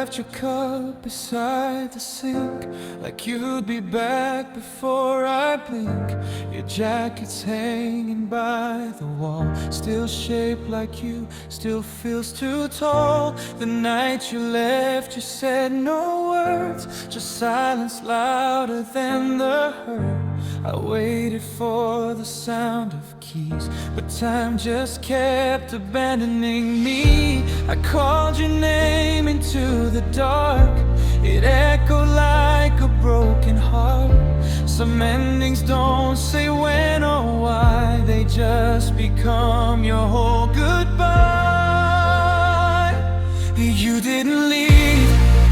left your cup beside the sink, like you'd be back before I blink. Your jacket's hanging by the wall, still shaped like you, still feels too tall. The night you left, you said no words, just silence louder than the hurt. I waited for the sound of keys, but time just kept abandoning me. I called your name into the dark, it echoed like a broken heart. Some endings don't say when or why, they just become your whole goodbye. You didn't leave,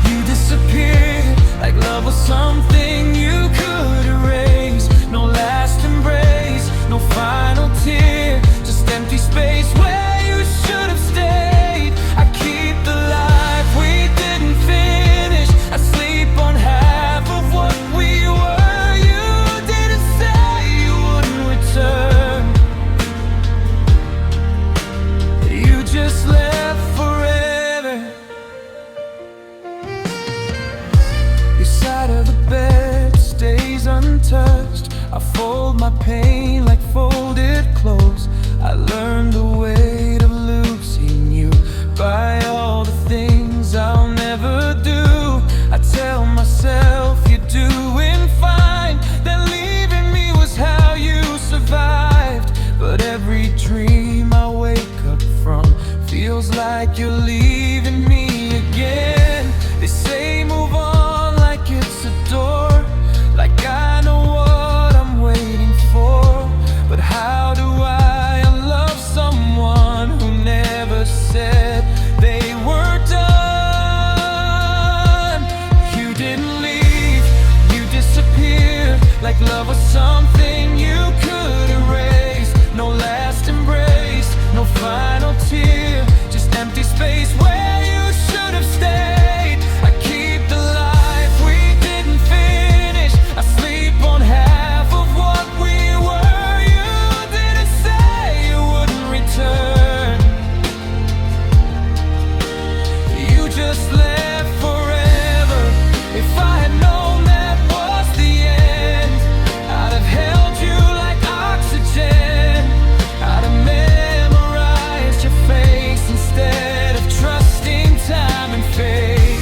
you disappeared, like love was something you could erase. No last embrace, no final tear, just empty space where you should have stayed. I keep the life we didn't finish, I sleep on half of what we were. You didn't say you wouldn't return, you just left forever. Your side of the bed stays untouched, I fold my pain like folded clothes. I learned the weight of losing you by all the things I'll never do. I tell myself you're doing fine, that leaving me was how you survived. But every dream I wake up from feels like you're leaving me again. They say move on like it's a door, like I know what I'm waiting for. But how do I love someone who never said they were done? You didn't leave, you disappeared, like love was something you could erase. No last embrace, no final tear, just empty space where you should have stayed. I keep the life we didn't finish, I sleep on half of what we were. You didn't say you wouldn't return, you just left forever. If I had known that was the end, I'd have held you like oxygen, I'd have memorized your face instead of trusting time and fate.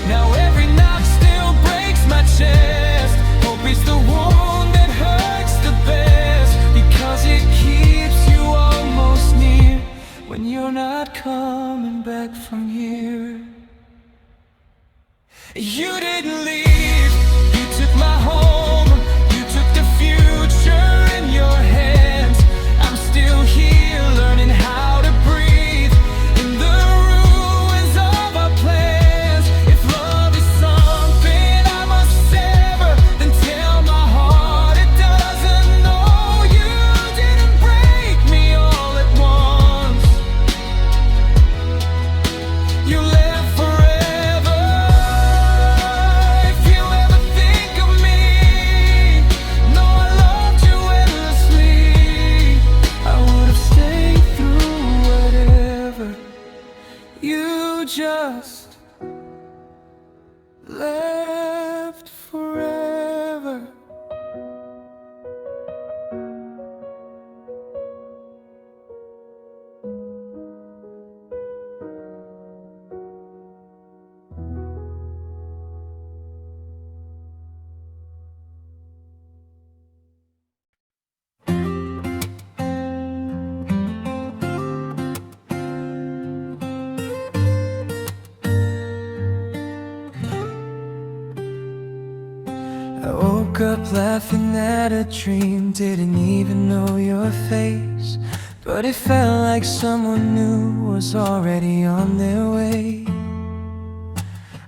Now every knock still breaks my chest, hope is the wound that hurts the best, because it keeps you almost near when you're not coming back from here. You didn't leave, you took my home, you took the future in your hands. I'm still here learning how to breathe in the ruins of our plans. If love is something I must sever, then tell my heart it doesn't know. You didn't break me all at once, you left forever. If you ever think of me, know I loved you endlessly, I would have stayed through whatever. You just left forever. I woke up laughing at a dream, didn't even know your face, but it felt like someone new was already on their way.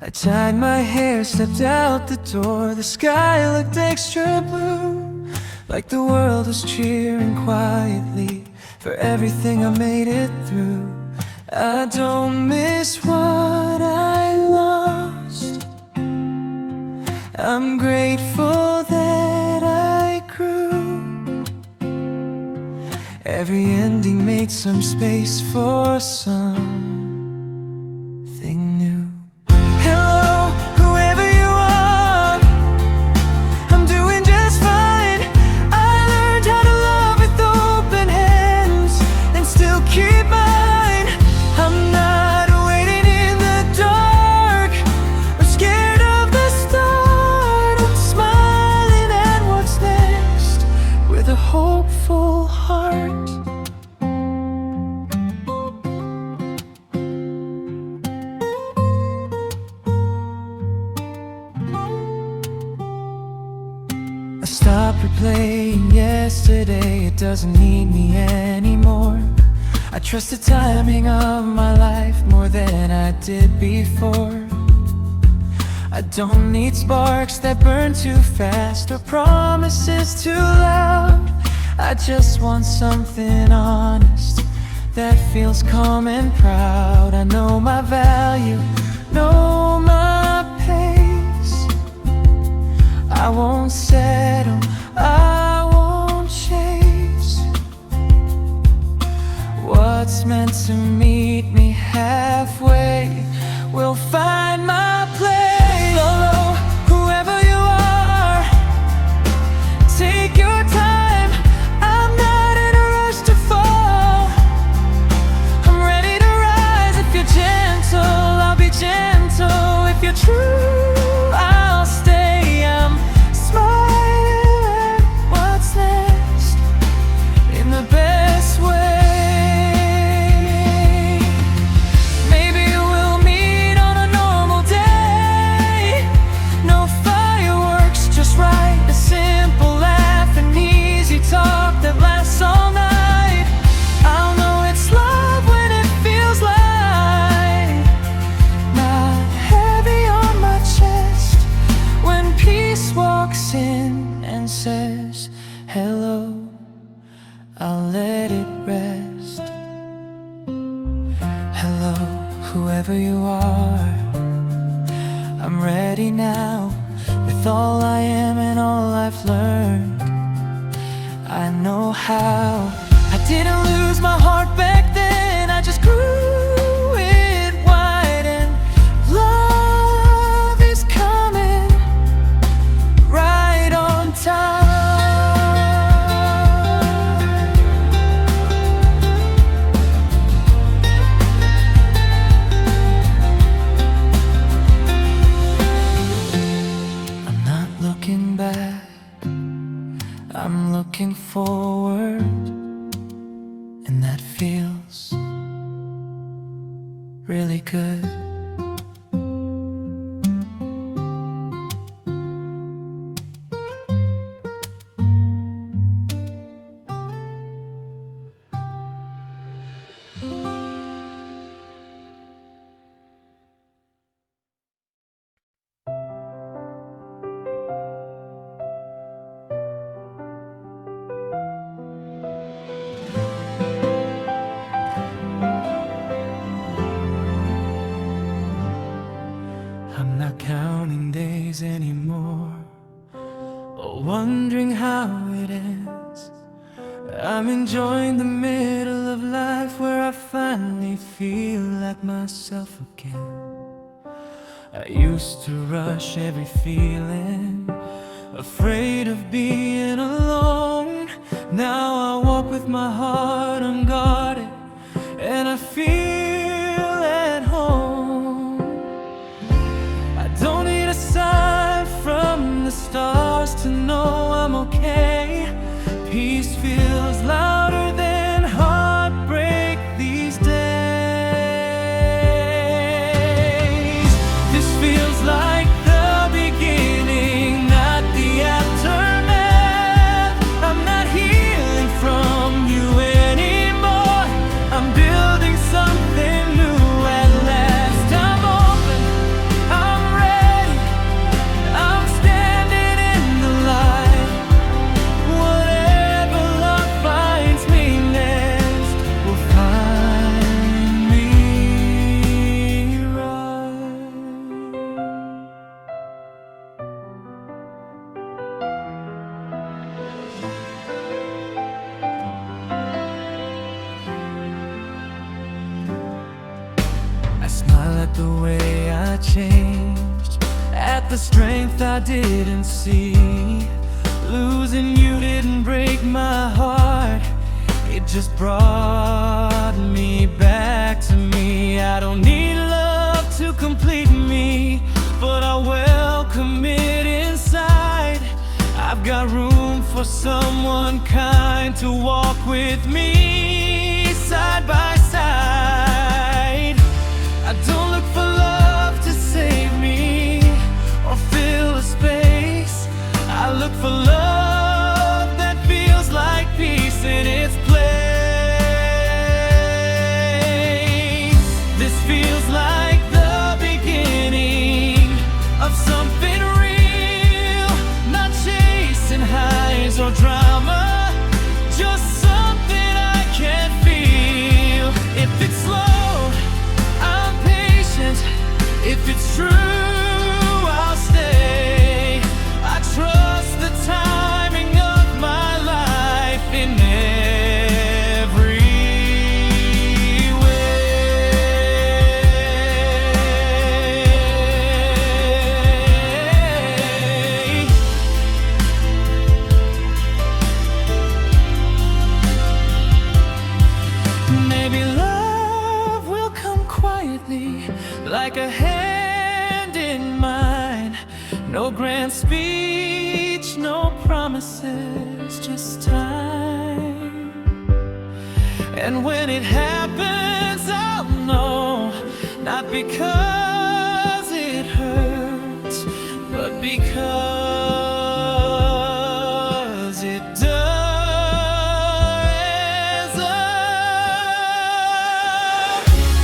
I tied my hair, stepped out the door, the sky looked extra blue, like the world was cheering quietly for everything I made it through. I don't miss what I lost, I'm grateful that I grew. Every ending made some space for something new. I stopped replaying yesterday, it doesn't need me anymore. I trust the timing of my life more than I did before. I don't need sparks that burn too fast or promises too loud. I just want something honest that feels calm and proud. I know my value, know my pace. I won't settle, I won't chase what's meant to meet me halfway. We'll find my place. Hello, whoever you are, take your time. I'm not in a rush to fall. I'm ready to rise. If you're gentle, I'll be gentle. If you're true, I'll stay. I'm smiling at what's next in the best way. Says hello, I'll let it rest. Hello, whoever you are, I'm ready now with all I am and all I've learned. I know how. I didn't lose my heart back then, I just grew it wide, and love is coming right on time. I'm looking forward, and that feels really good. I'm not counting days anymore, or wondering how it ends. I'm enjoying the middle of life, where I finally feel like myself again. I used to rush every feeling, afraid of being alone. Now I walk with my heart unguarded, and I feel at home. I don't need a sign from the stars to know I'm okay. Peace feels louder than heartbreak these days. This feels like the beginning, not the aftermath. I'm not healing from you anymore, I'm building something new at last. I'm open, I'm ready, I'm standing in the light. Whatever love finds me next will find me right. I smile at the way I changed, at the strength I didn't see. Losing you didn't break my heart, it just brought me back to me. I don't need love to complete me, but I welcome it inside. I've got room for someone kind to walk with me side by side. I don't look for love to save me or fill a space, I look for love like a hand in mine. No grand speech, no promises, just time. And when it happens, I'll know, not because it hurts, but because it does.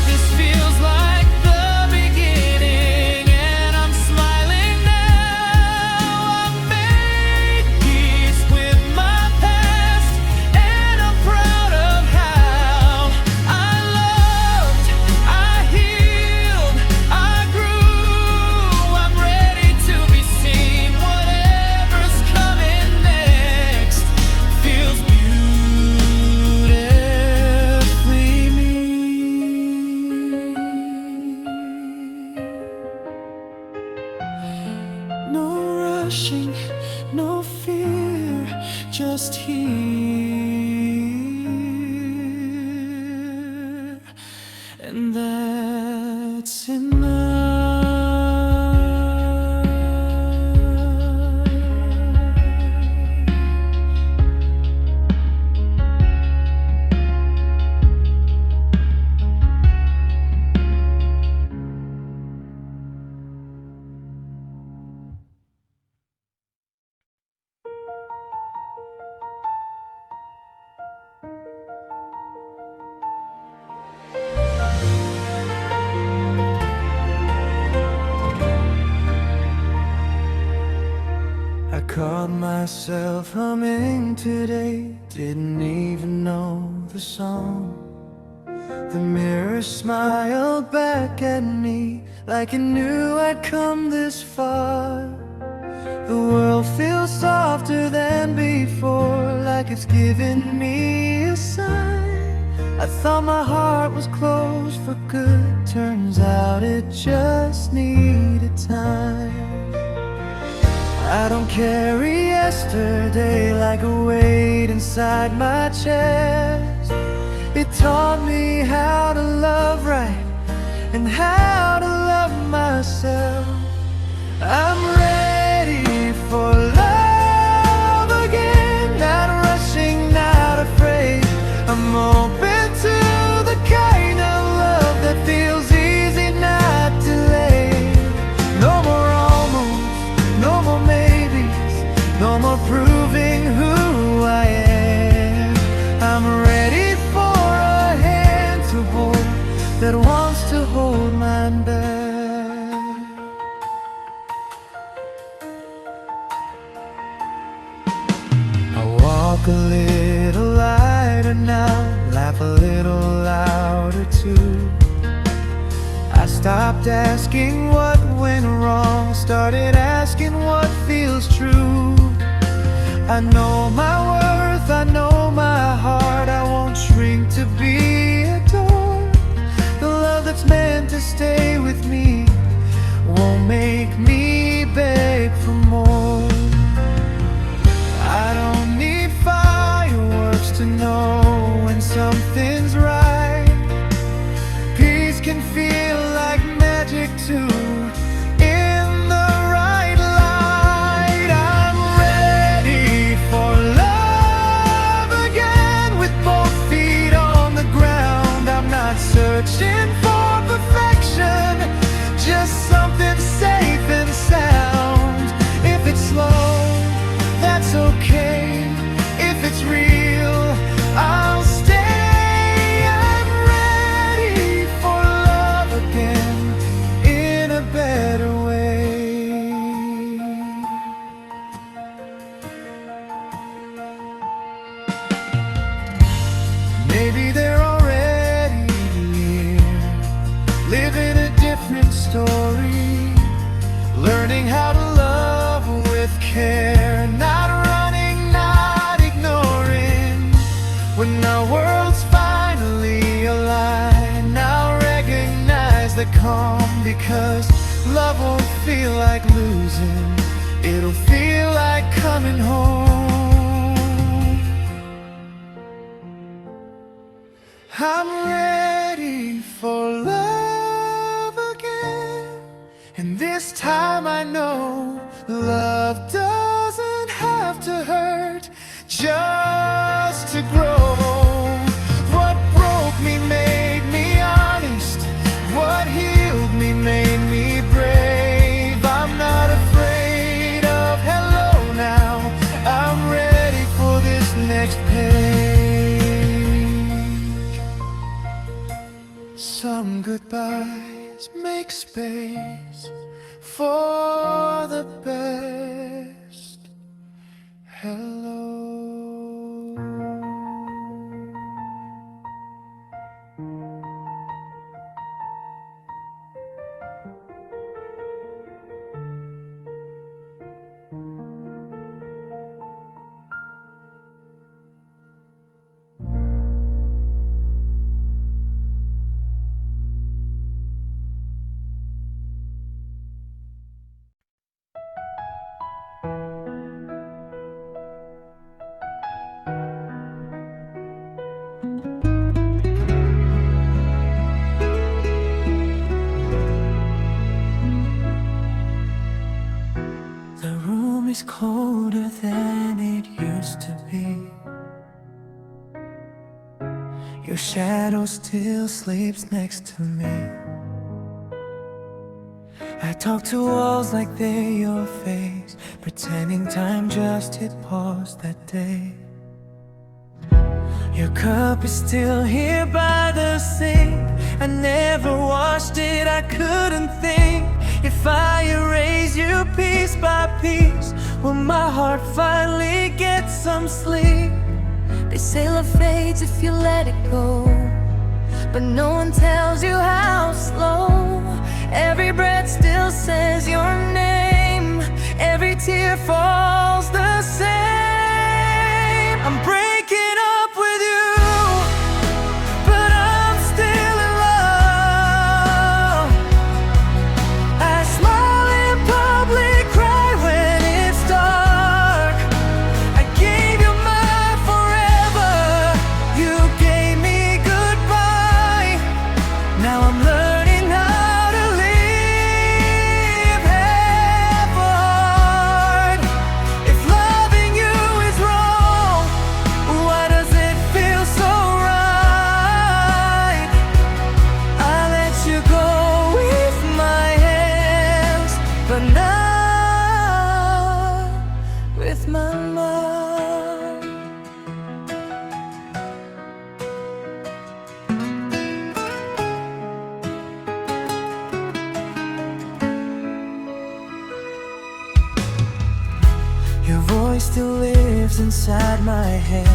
This feels like the beginning, and I'm smiling now. I've made peace with my past, and I'm proud of how I loved, I healed, I grew. I'm ready to be seen. Whatever's coming next feels beautifully me. No rushing, no fear, just here, and that's enough. I caught myself humming today, didn't even know the song. The mirror smiled back at me like it knew I'd come this far. The world feels softer than before, like it's giving me a sign. I thought my heart was closed for good, turns out it just needed time. I don't carry yesterday like a weight inside my chest. It taught me how to love right and how to love myself. I'm ready for love again, not rushing, not afraid. I'm open to the kind of love that feels easy, not delayed. No more almost, no more maybes, no more proving who I am. I'm ready for a hand to hold that wants to hold mine back. I walk a little lighter now, laugh a little louder too. I stopped asking what went wrong, started asking what feels true. I know my worth, I know my heart, I won't shrink to be adored. The love that's meant to stay with me won't make me beg for more. I don't need fireworks to know when something's right. Peace can feel like magic too, in the right light. I'm ready for love again, with both feet on the ground. I'm not searching for perfection, just something safe and sound. If it's slow, that's okay. If it's real, I'll stay. I'm ready for love again, in a better way. Maybe they're already here, living a different story, learning how to love with care, not running, not ignoring. When our worlds finally align, I'll recognize the calm, because love won't feel like losing, it'll feel like coming home. I'm ready for love again. This time I know love doesn't have to hurt just to grow. What broke me made me honest. What healed me made me brave. I'm not afraid of hello now. I'm ready for this next page. Some goodbyes make space for the best. Hello. The room is colder than it used to be. Your shadow still sleeps next to me. I talk to walls like they're your face, pretending time just hit pause that day. Your cup is still here by the sink. I never washed it, I couldn't think. If I erase you piece by piece, will my heart finally get some sleep? They say love fades if you let it go, but no one tells you how slow. Every breath still says your name. Every tear falls the same. I'm breaking up with you, but I'm still in love. I smile in public, cry when it's dark. I gave you my forever, you gave me goodbye. Now I'm learning how to live half-hearted. If loving you is wrong, why does it feel so right? I let you go with my hands, but not with my mind. Your voice still lives inside my head.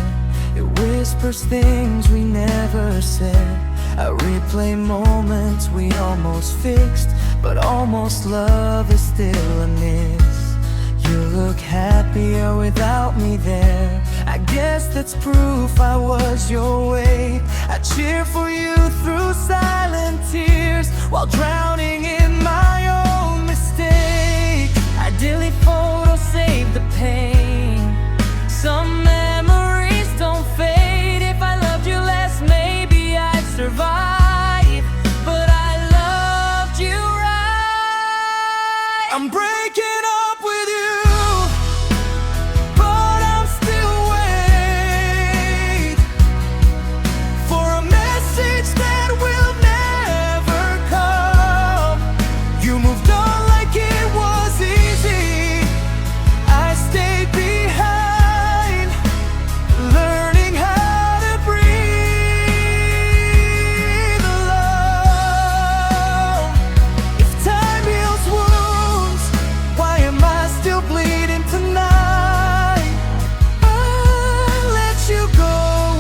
It whispers things we never said. I replay moments we almost fixed, but almost love is still a miss. You look happier without me there. I guess that's proof I was your weight. I cheer for you through silent tears while drowning in my own mistake. I delete photos, save the pain. Some memories don't fade. If I loved you less, maybe I'd survive, but I loved you right. I'm breaking up with you, but I'm still waiting for a message that will never come. You moved on like it was easy. I stayed behind, learning how to breathe alone. If time heals wounds, why am I still bleeding tonight? I let you go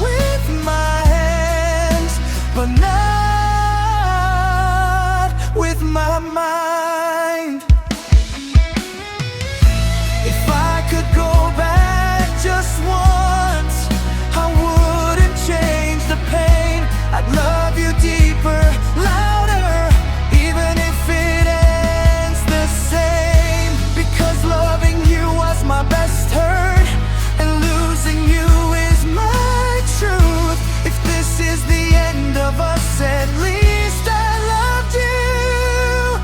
with my hands, but not with my mind. If I could go back just once, I wouldn't change the pain. I'd love you deeper, louder, even if it ends the same. Because loving you was my best hurt, and losing you is my truth. If this is the end of us, at least I loved you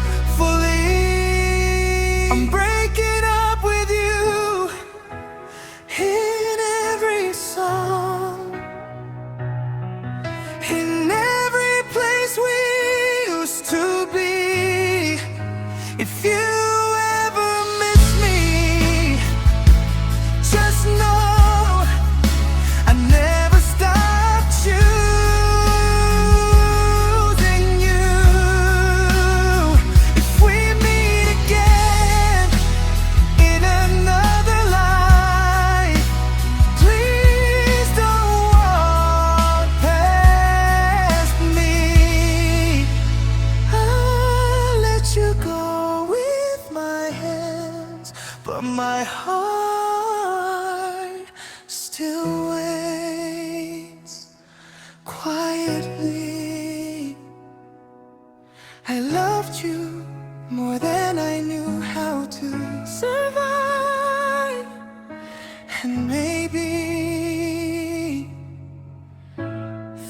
If you ever miss me, just know I never stopped choosing you. If we meet again in another life, please don't walk past me. I'll let you go with my hands, but my heart still waits quietly. I loved you more than I knew how to survive, and maybe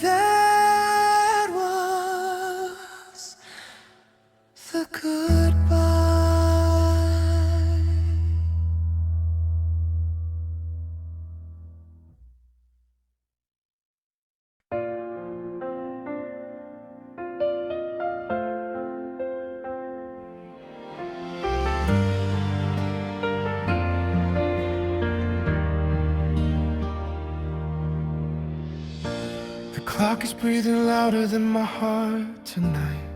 that was the goodbye. The clock is breathing louder than my heart tonight.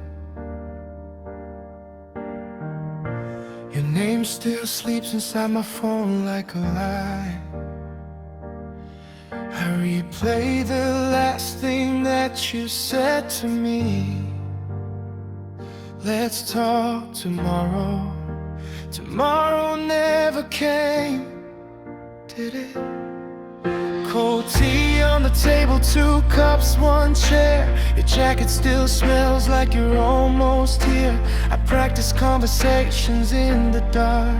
Your name still sleeps inside my phone like a lie. I replay the last thing that you said to me. Let's talk tomorrow. Tomorrow never came, did it? Cold tea on the table, 2 cups, 1 chair. Your jacket still smells like you're almost here. I practice conversations in the dark,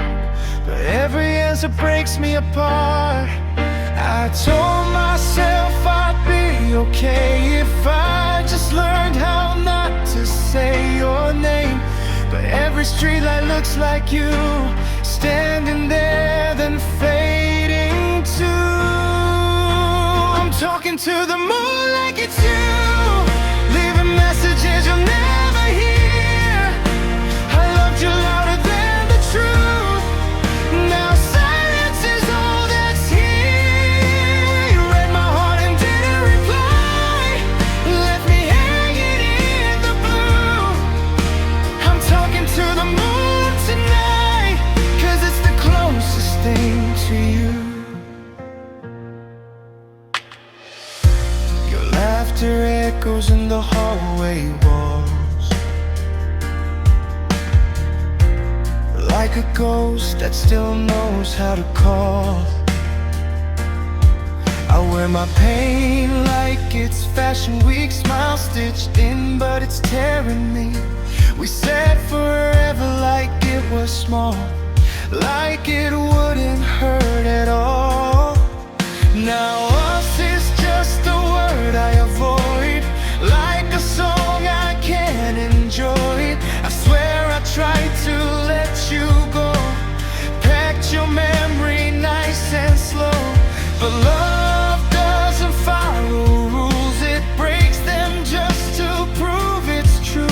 but every answer breaks me apart. I told myself I'd be okay if I just learned how not to say your name. But every streetlight looks like you, standing there then fading too. I'm talking to the moon like it's you, leaving messages you'll never hear. I loved you louder than the truth. Now silence is all that's here. You read my heart and didn't reply, left me hanging in the blue. I'm talking to the moon tonight, 'cause it's the closest thing to you. Your laughter echoes in the hallway walls, like a ghost that still knows how to call. I wear my pain like it's Fashion Week, smile stitched in, but it's tearing me. We said forever like it was small, like it wouldn't hurt at all. Now us is just a word I avoid, like a song I can't enjoy. I swear I tried to let you go, packed your memory nice and slow. But love doesn't follow rules, it breaks them just to prove it's true.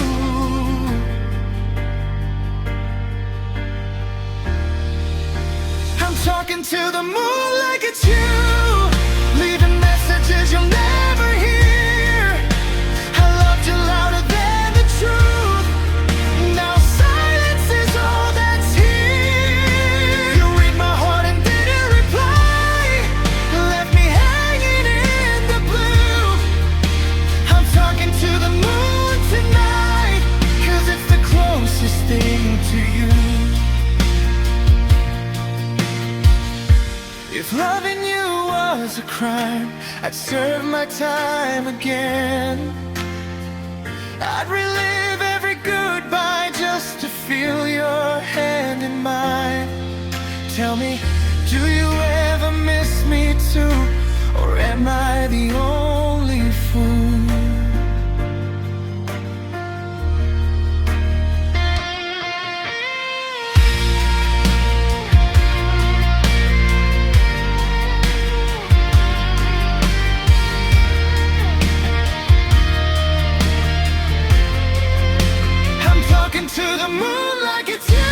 I'm talking to the moon like it's you, leaving messages you'll never hear. I loved you louder than the truth. Now silence is all that's here. You read my heart and didn't reply, left me hanging in the blue. I'm talking to the moon tonight, 'cause it's the closest thing to you. If loving you was a crime, I'd serve my time again. I'd relive every goodbye just to feel your hand in mine. Tell me, do you ever miss me too, or am I the only fool? To the moon like it's you.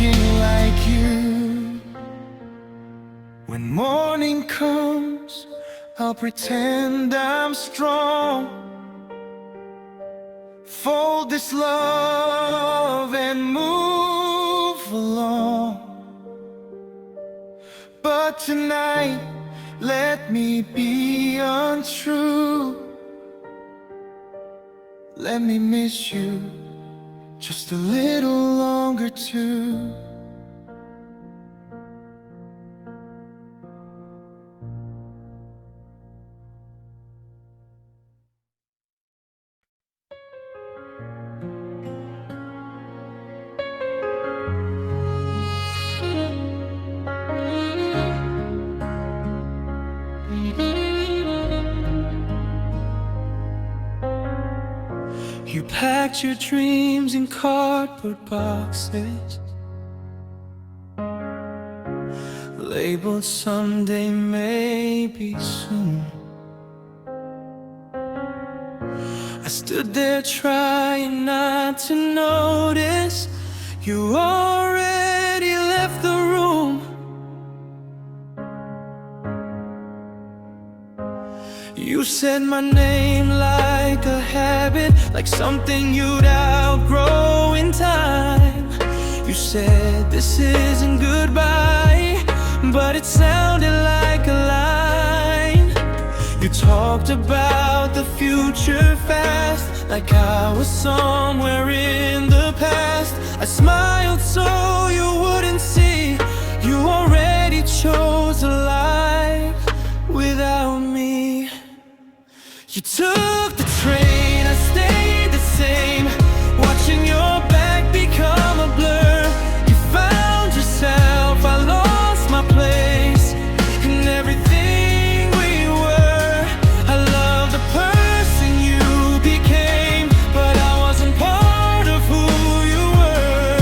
thinking like you. When morning comes, I'll pretend I'm strong, fold this love and move along. But tonight, let me be untrue. Let me miss you just a little longer too. You packed your dreams in cardboard boxes, labeled someday, maybe soon. I stood there trying not to notice you already left the room. You said my name like a habit, like something you'd outgrow in time. You said this isn't goodbye, but it sounded like a line. You talked about the future fast, like I was somewhere in the past. I smiled so you wouldn't see, you already chose a life without me. You took the train, I stayed the same, watching your back become a blur. You found yourself, I lost my place, and everything we were. I love the person you became, but I wasn't part of who you were.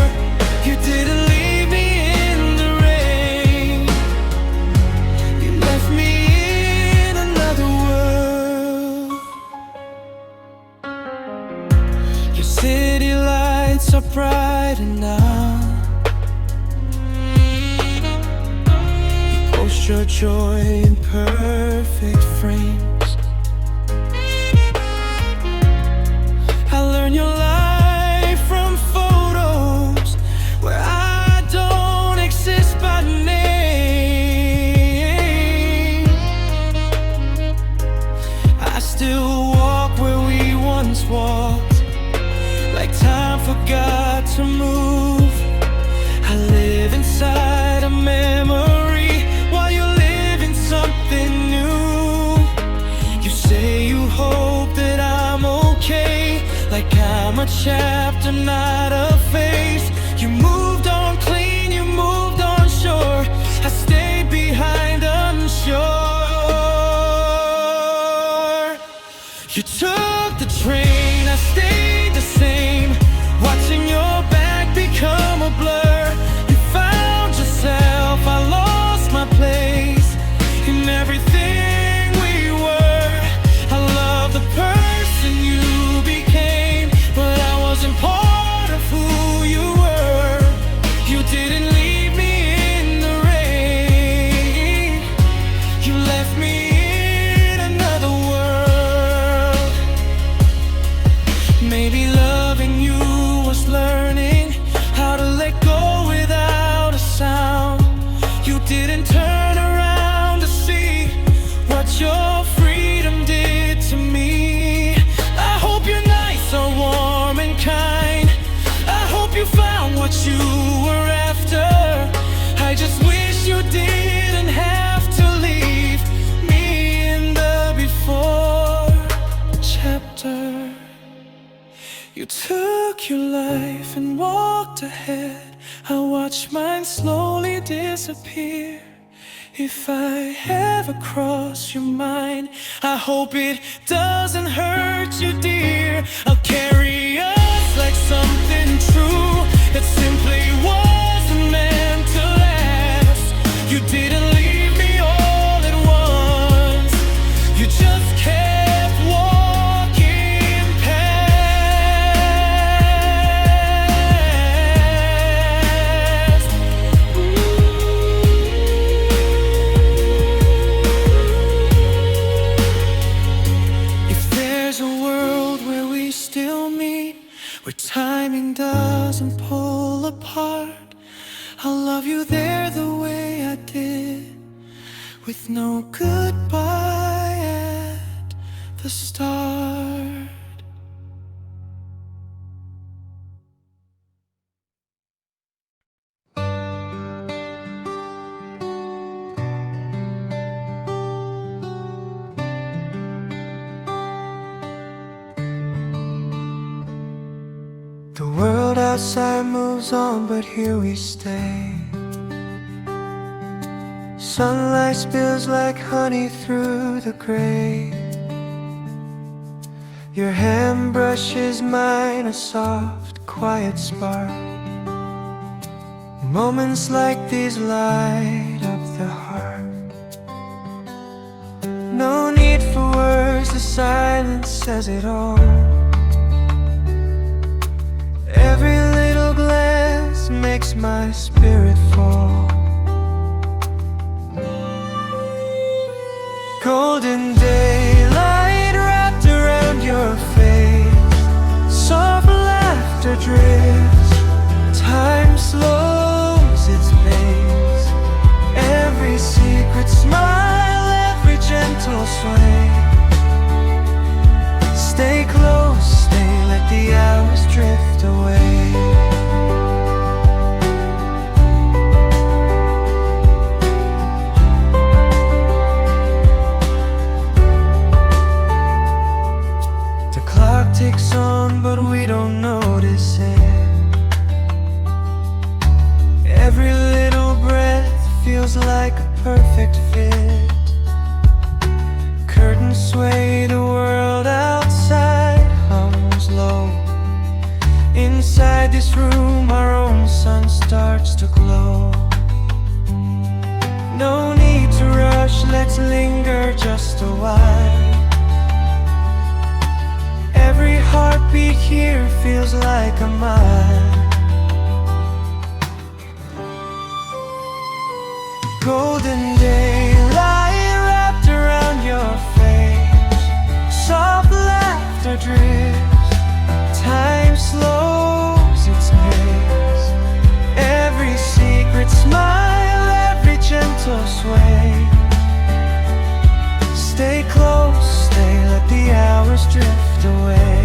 You didn't leave me in the rain, you left me in another world. Your city lights are brighter now. You post your joy in perfect frames. I learned your life from photos where I don't exist by name. I still walk where we once walked, like time forgot to move. I live inside a memory while you live in something new. You say you hope that I'm okay, like I'm a chapter, not a face. You moved on clean, you moved on sure. I stayed behind unsure. You took the train, I stayed the same, watching your back become a blur. You found yourself, I lost my place in everything we were. I love the person you became, but I wasn't part of who you were. You didn't leave me in the rain, you left me in another world. Maybe loving you was learning how to let go without a sound. You didn't turn around to see what your freedom did to me. I hope your nights are warm and kind, I hope you found what you were after. I just wish you didn't have to leave me in the before chapter. You took your life and walked ahead, I watched mine slowly disappear. If I ever cross your mind, I hope it doesn't hurt you, dear. I'll carry us like something true that simply wasn't meant to last. You didn't leave me all at once, you just kept walking past. goodbye at the start. The world outside moves on, but here we stay. Sunlight spills like honey through the gray. Your hand brushes mine, a soft, quiet spark. Moments like these light up the heart. No need for words, the silence says it all. Every little glance makes my spirit fall. Golden daylight wrapped around your face. Soft laughter drifts. Time slows its pace. Every secret smile, every gentle sway. Stay close, stay, let the hours drift away. The clock ticks on, but we don't notice it. Every little breath feels like a perfect fit. Curtains sway, the world outside hums low. Inside this room our own sun starts to glow. No need to rush, let's linger just a while. Every heartbeat here feels like a mile. Golden daylight wrapped around your face. Soft laughter drifts. Time slows its pace. Every secret smile, every gentle sway. Stay close, stay, let the hours drift away.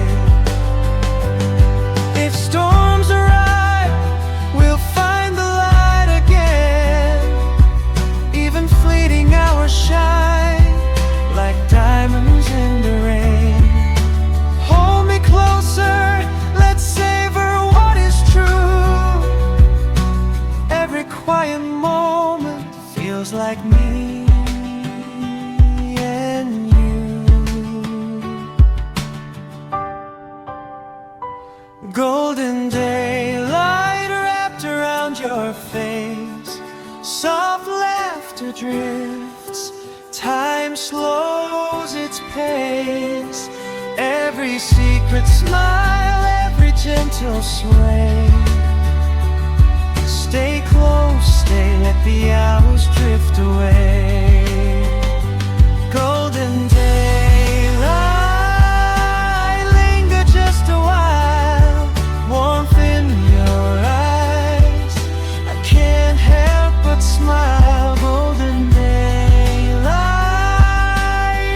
If storms arrive, we'll find the light again. Even fleeting hours shine like diamonds in the rain. Hold me closer, let's savor what is true. Every quiet moment feels like me and you. Golden daylight wrapped around your face. Soft laughter drifts. Time slows its pace. Every secret smile, every gentle sway. Stay close, stay, let the hours drift away. Golden daylight, linger just a while. Warmth in your eyes, I can't help but smile. Golden daylight,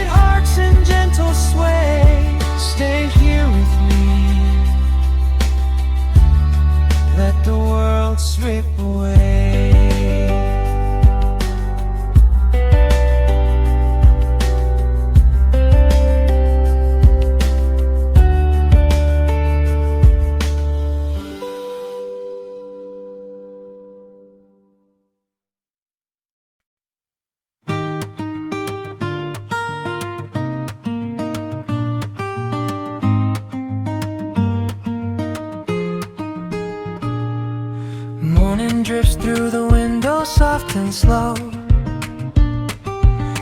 hearts in gentle sway. Stay here with me, let the world slip away. Morning drifts through the window, soft and slow.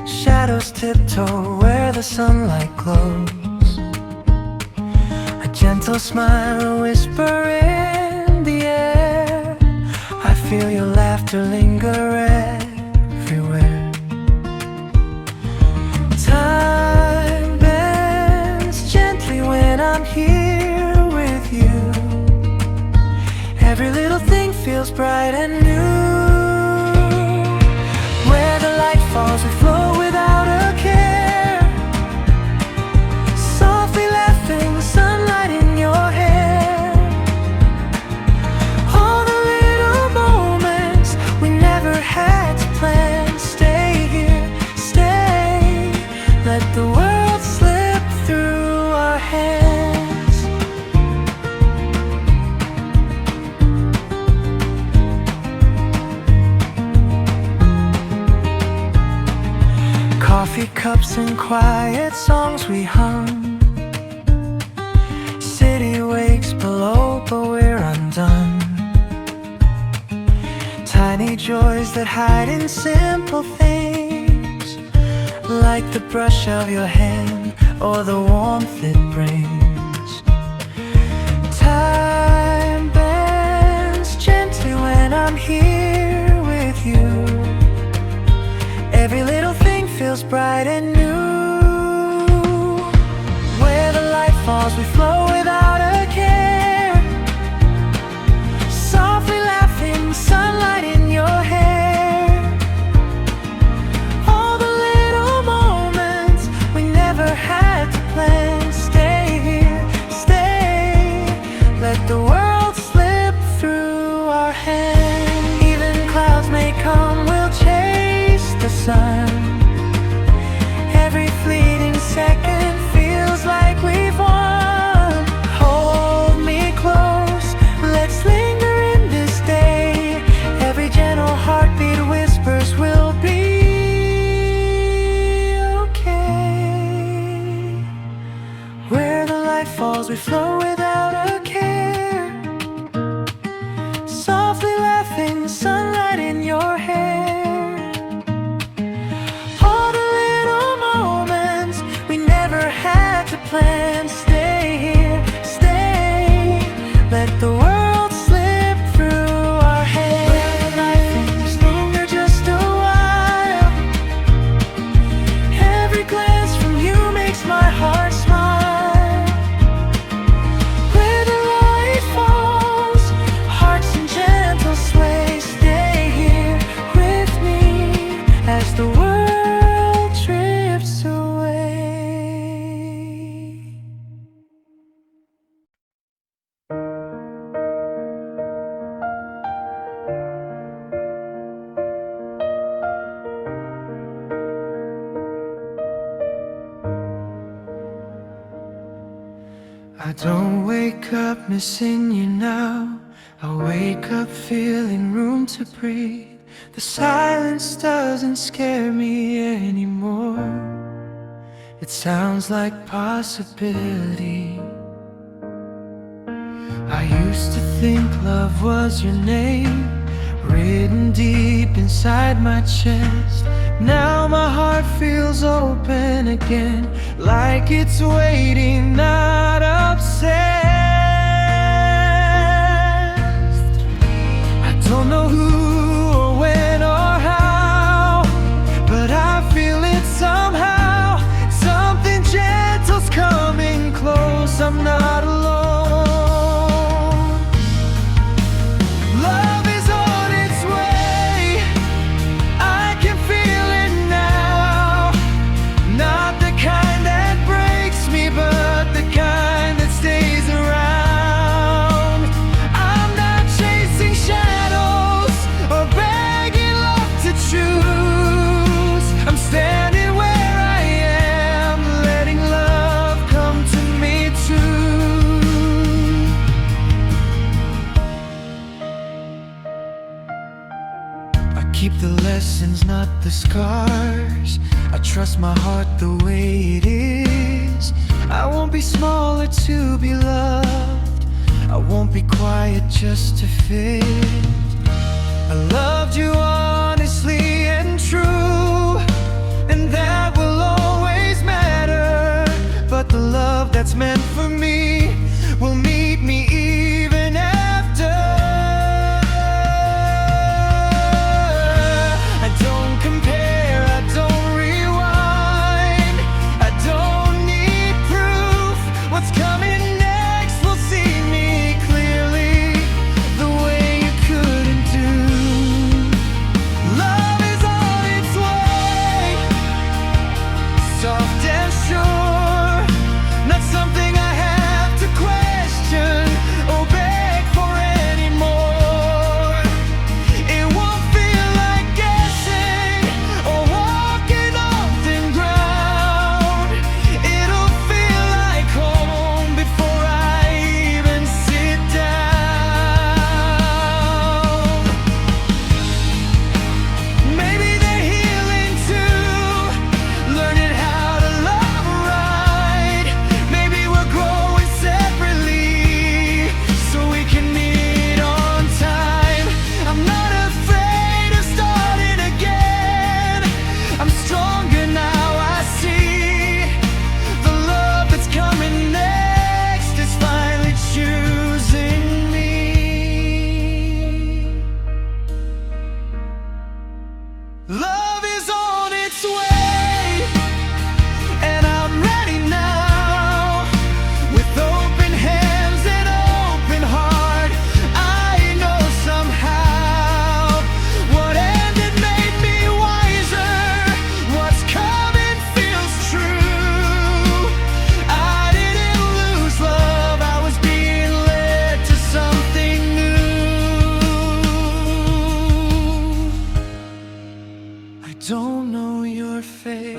Shadows tiptoe where the sunlight glows. A gentle smile, a whisper in the air. I feel your laughter linger everywhere. Time bends gently when I'm here with you. Every little thing feels bright and new. Where the light falls, we flow without a Coffee cups and quiet songs we hum. City wakes below, but we're undone. Tiny joys that hide in simple things, like the brush of your hand or the warmth it brings. Time bends gently when I'm here with you. Every little thing feels bright and new. Where the light falls, we flow without a care. Softly laughing, sunlight in your hair. All the little moments we never had to plan. Stay here, stay. Let the world slip through our hands. Even clouds may come, we'll chase the sun. Every fleeting second feels like we've won. Hold me close, let's linger in this day. Every gentle heartbeat whispers we'll be okay. Where the light falls, we flow without a care. Softly laughing, sunlight in your hair. All the little moments we never had to plan. Stay here, stay. Let the world slip through our hands. Let things linger just a while. Every glance from you makes my heart smile. Where the light falls, hearts in gentle sway. Stay here with me as the world drifts away. I don't wake up missing you now. I wake up feeling room to breathe. The silence doesn't scare me anymore. It sounds like possibility. I used to think love was your name, written deep inside my chest. Now my heart feels open again, like it's waiting, not obsessed. I don't know who or when or how, but I feel it somehow. Something gentle's coming close, I'm not alone. Love is on its way, I can feel it now. Not the kind that breaks me, but the kind that stays around. I'm not chasing shadows or begging love to choose. I'm standing where I am, letting love come to me too. I keep the lessons, not the scars. I trust my heart the way it is. I won't be smaller to be loved. I won't be quiet just to fit. I loved you honestly and true, and that will always matter. But the love that's meant for me will meet me even after. I don't compare, I don't rewind. I don't need proof. What's coming next will see me clearly, the way you couldn't do.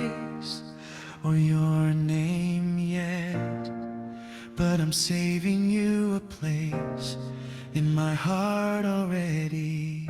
face or your name yet, but I'm saving you a place in my heart already.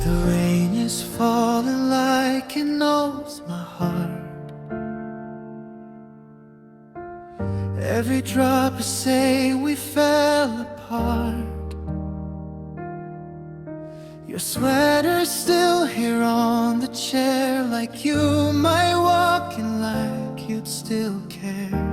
The rain is falling like it knows my heart. Every drop is saying we fell apart. Your sweater's still here on the chair, like you might walk in like you'd still care.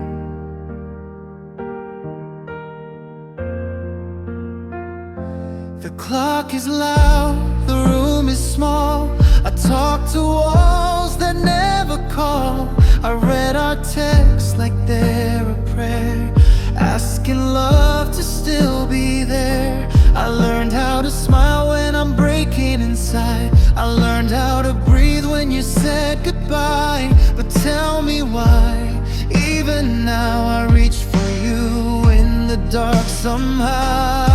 The clock is loud, the room is small. I talk to walls that never call. I read our texts like they're a prayer, asking love to still be there. I learned how to smile when I'm breaking inside. I learned how to breathe when you said goodbye. But tell me why, even now I reach for you in the dark somehow.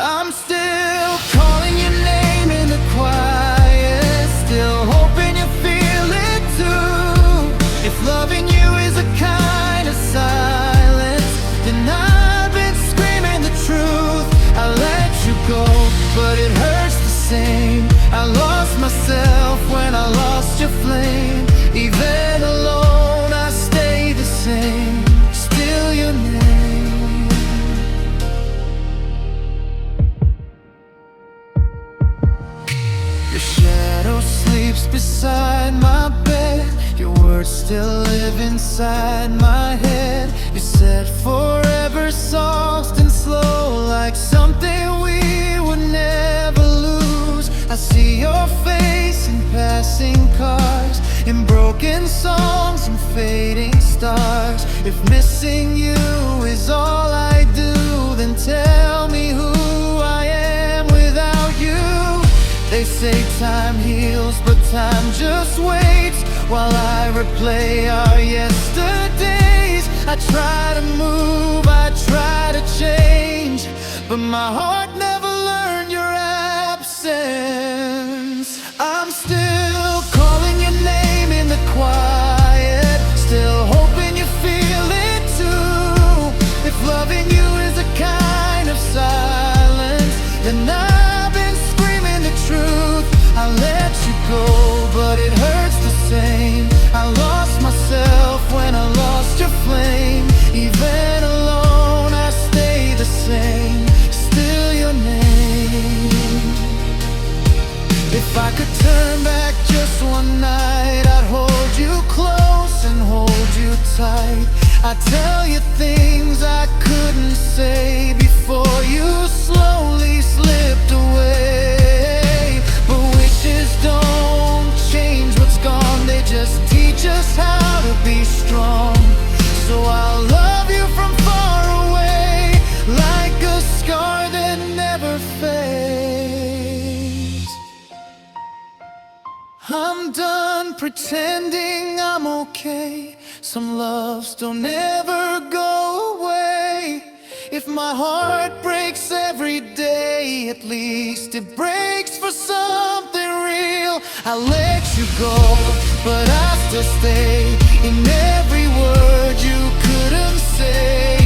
I'm still calling your name in the quiet, still hoping you feel it too. If loving you is a kind of silence, then I've been screaming the truth. I let you go, but it hurts the same. I lost myself when I lost your flame. Even alone I stay the same, still your name. Your shadow sleeps beside my bed. Your words still live inside my head. You said forever soft and slow, like something we would never lose. I see your face in passing cars, in broken songs and fading stars. If missing you is all I do, then tell me who I am without you. They say time heals, but time just waits while I replay our yesterdays. I try to move, I try to change, but my heart never learned your absence. I'm still calling your name in the quiet, still hoping you feel it too. If loving you is a kind of silence, then I've been screaming the truth. I let you go, but it hurts the same. I lost myself when I lost your flame. Even alone I stay the same, still your name. If I could turn back just one night, I'd hold you close and hold you tight. I'd tell you things I couldn't say before you slowly slipped away. But wishes don't change what's gone, they just teach us how to be strong. So I'll love you from far away, like a scar that never fades. I'm done pretending I'm okay. Some loves don't ever go away. If my heart breaks every day, at least it breaks for something real. I let you go, but I still stay in every word you couldn't say.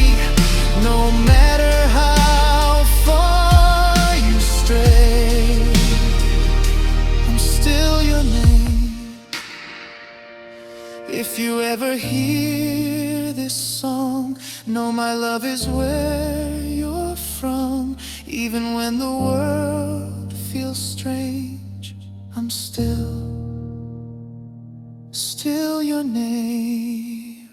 No matter how far you stray, I'm still your name. If you ever hear this song, know my love is where you're from. Even when the world feels strange, I'm still your name.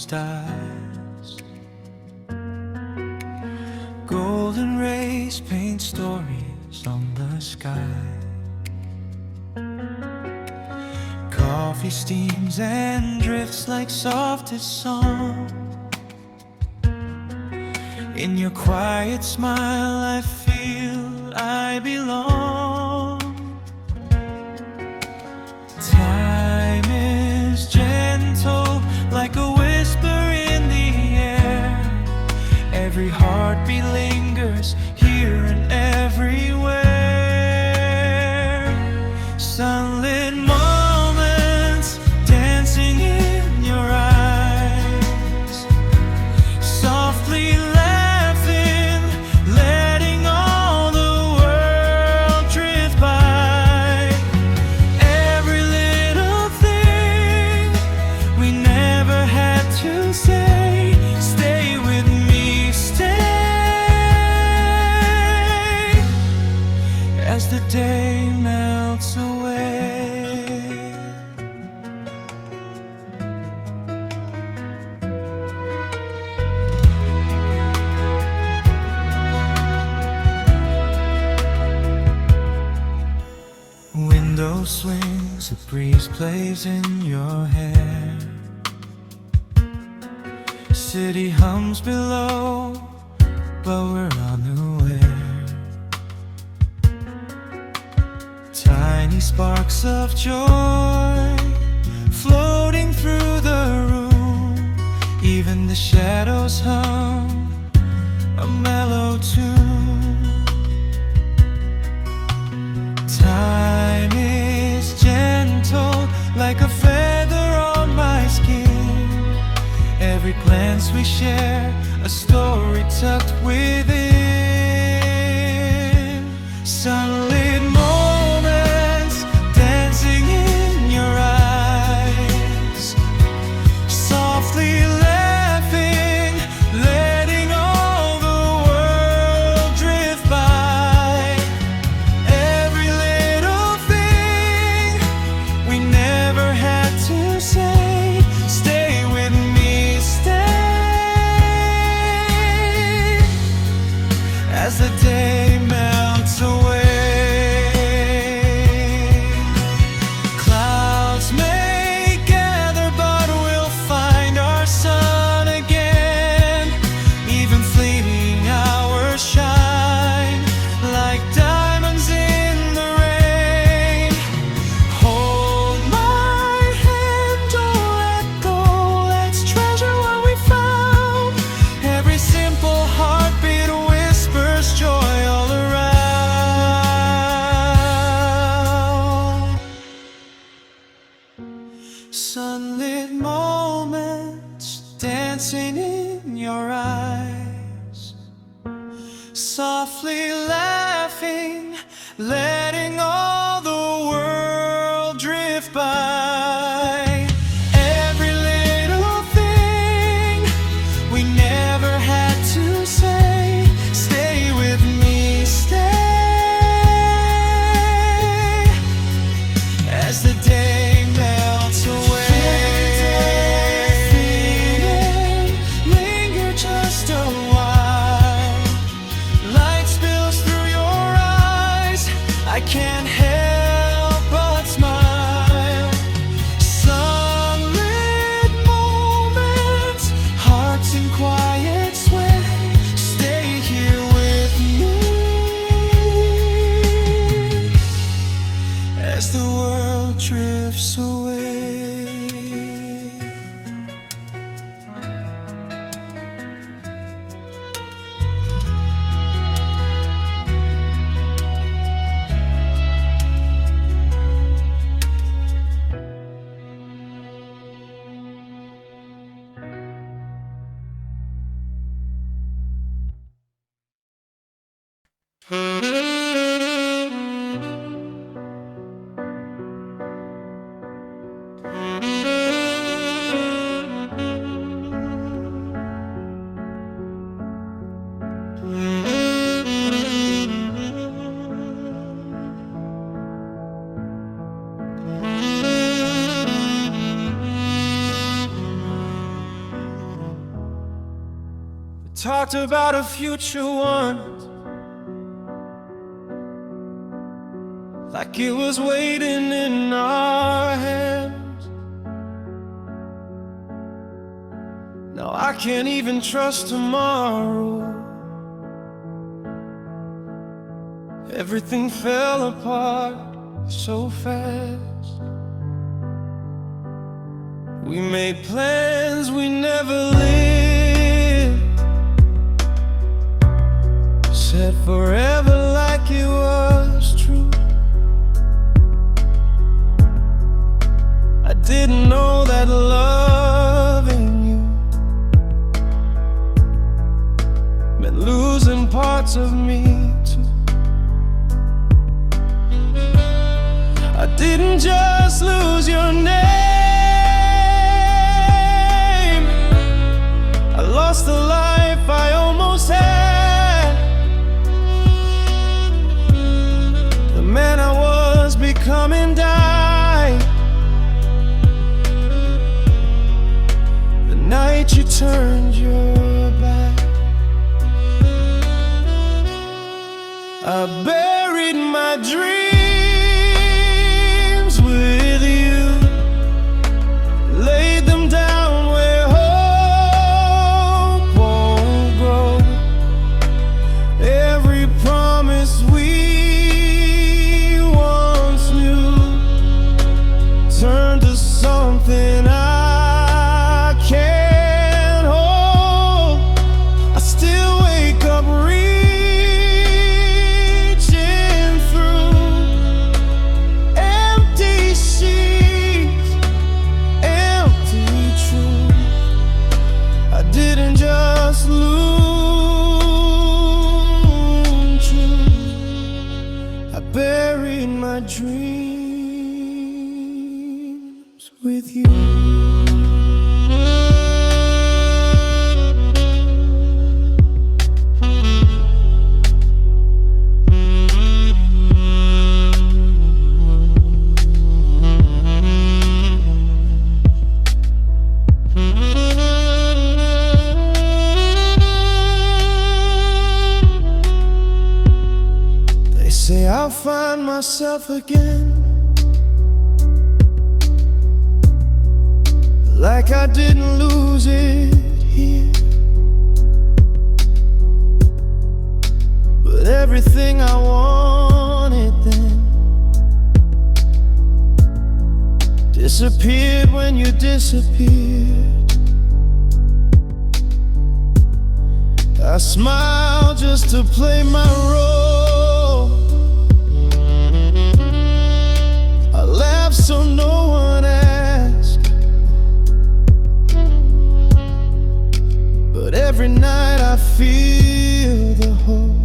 closed eyes. Golden rays paint stories on the sky. Coffee steams and drifts like softest song. In your quiet smile I feel I belong. Time is gentle like a whisper in the air. Every heartbeat lingers here and everywhere. Sunlit moments dancing in your eyes. Softly laughing, letting all the world drift by. Every little thing we never had to say. Stay with me, stay. As the day melts away. Window swings, a breeze plays in your hair. City hums below, but we're unaware. Tiny sparks of joy floating through the room. Even the shadows hum a mellow tune. Time is gentle like a feather on my skin. Every glance we share, a story tucked within. Sunlit moments dancing in your eyes. Softly laughing, letting all the world drift by. Every little thing we never had to say. Stay with me, stay. As the day melts away. Clouds may gather, but we'll find our sun again. Even fleeting hours shine like diamonds in the rain. Hold my hand, don't let go. Let's treasure what we found. Every simple heartbeat whispers joy all around. Sunlit moments dancing in your eyes. Softly laughing, letting all the world drift by. Every little thing we never had to say. Stay with me, stay. As the day melts away. Linger just a while. Light spills through your eyes. I can't help but smile. Sunlit moments, hearts in quiet sway. Stay here with me as the world drifts away. talked about a future once, like it was waiting in our hands. Now I can't even trust tomorrow. Everything fell apart so fast. We made plans we never lived, said forever like it was true. I didn't know that loving you meant losing parts of me too. I didn't just lose your name, I lost the life I almost had. The man I was becoming died the night you turned your back. I buried my dreams with you, laid them down where hope won't grow. Every promise we once knew turned to something I can't hold. I still wake up reaching through empty sheets, empty truth. I didn't just lose truth, I buried my dreams with you. They say I'll find myself again, like I didn't lose it here. But everything I wanted then disappeared when you disappeared. I smile just to play my role, I laugh so no one asked. But every night I feel the hole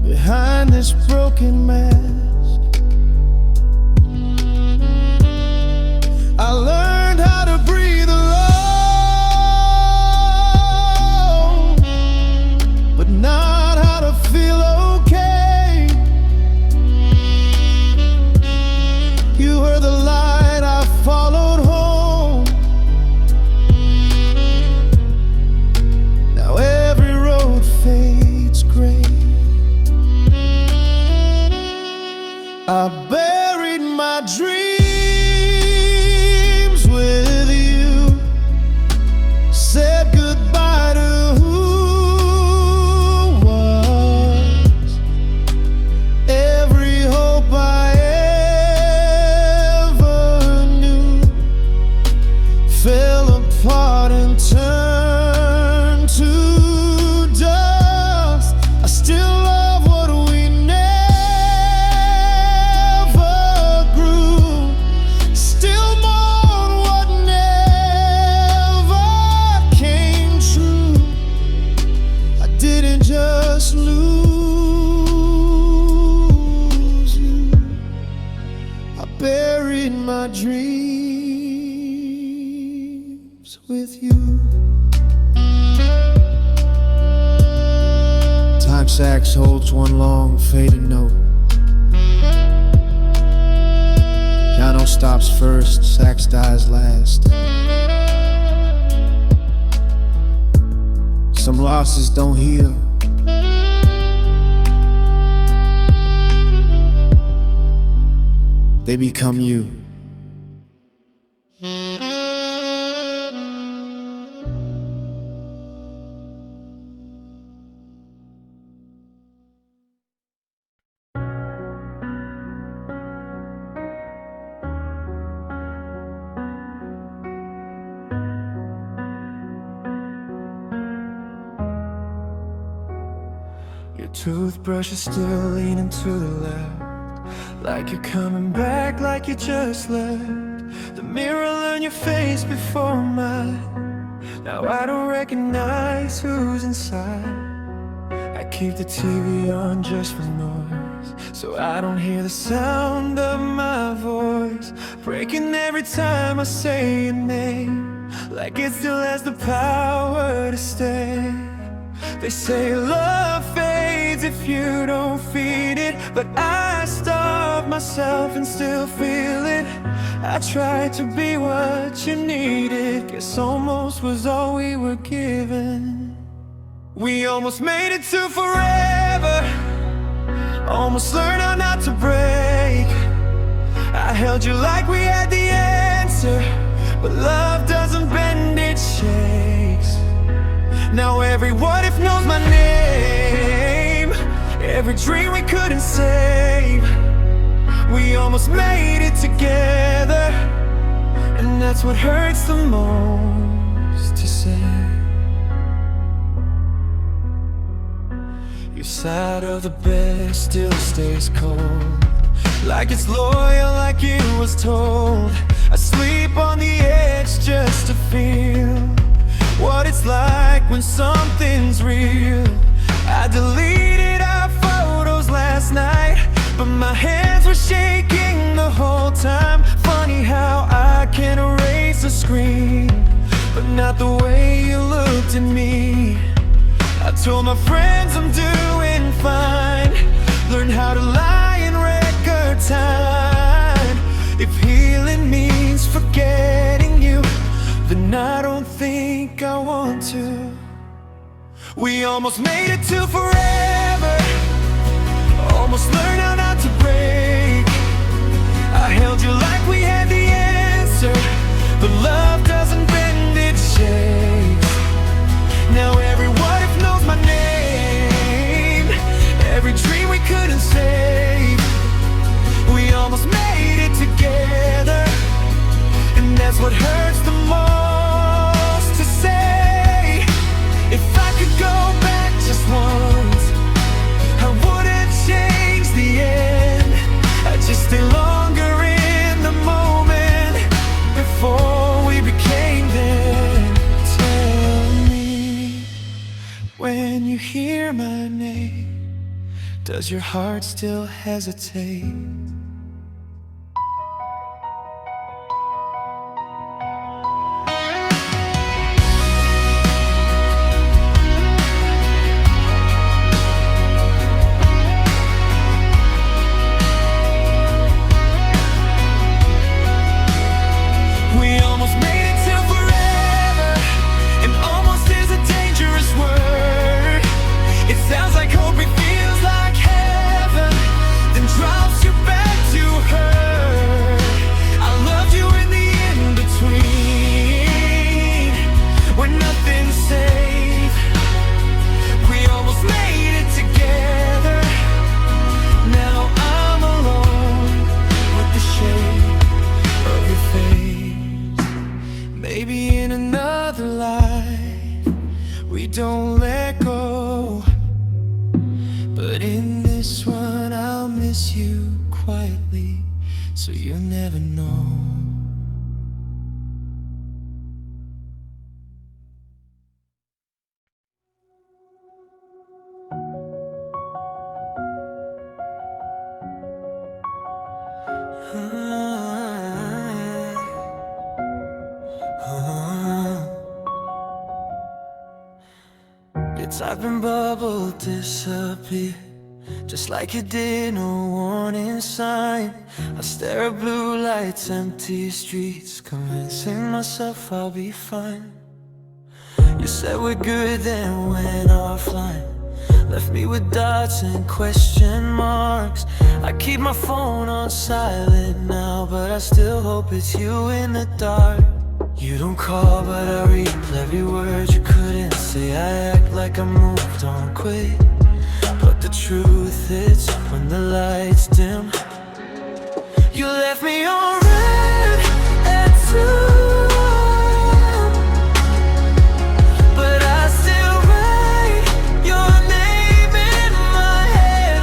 behind this broken mask. I learned how to breathe alone, but not how to feel okay. You were the light I followed home. Now every road fades gray. I buried my dreams with you, said goodbye to who was. Every hope I ever knew fell apart and turned to dust. I still love what we never grew, still mourn what never came true. I didn't just lose you, I buried my dreams with you. Time sax holds one long faded note. Piano stops first, sax dies last. Some losses don't heal. They become you. Your toothbrush is still leaning to the left, like you're coming back, like you just left. The mirror learned your face before mine. Now I don't recognize who's inside. I keep the TV on just for noise, so I don't hear the sound of my voice breaking every time I say your name, like it still has the power to stay. They say love fades if you don't feed it, but I starve myself and still feel it. I tried to be what you needed, guess almost was all we were given. We almost made it to forever, almost learned how not to break. I held you like we had the answer, but love doesn't bend, it shakes. Now every what if knows my name, every dream we couldn't save. We almost made it together, and that's what hurts the most to say. Your side of the bed still stays cold, like it's loyal, like it was told. I sleep on the edge just to feel what it's like when something's real. I deleted our photos last night, but my hands were shaking the whole time. Funny how I can erase a screen, but not the way you looked at me. I told my friends I'm doing fine, learned how to lie in record time. If healing means forgetting you, then I don't think I want to. We almost made it to forever, almost learned how not to break. I held you like we had the answer, but love doesn't bend, it shakes. Now every what if knows my name, every dream we couldn't save. We almost made it together, and that's what hurts the most to say. If I could go back just once, I wouldn't change the end. I'd just stay longer in the moment before we became them. Tell me, when you hear my name, does your heart still hesitate? Maybe in another life we don't let go, but in this one I'll miss you quietly, so you'll never know. Your typing bubble disappear, just like you did, no warning sign. I stare at blue lights, empty streets, convincing myself I'll be fine. You said we're good, then went offline. Left me with dots and question marks. I keep my phone on silent now, but I still hope it's you in the dark. You don't call, but I read every word you couldn't say. I act like I moved on quick, but the truth is, when the lights dim, you left me on red at 2 a.m. But I still write your name in my head.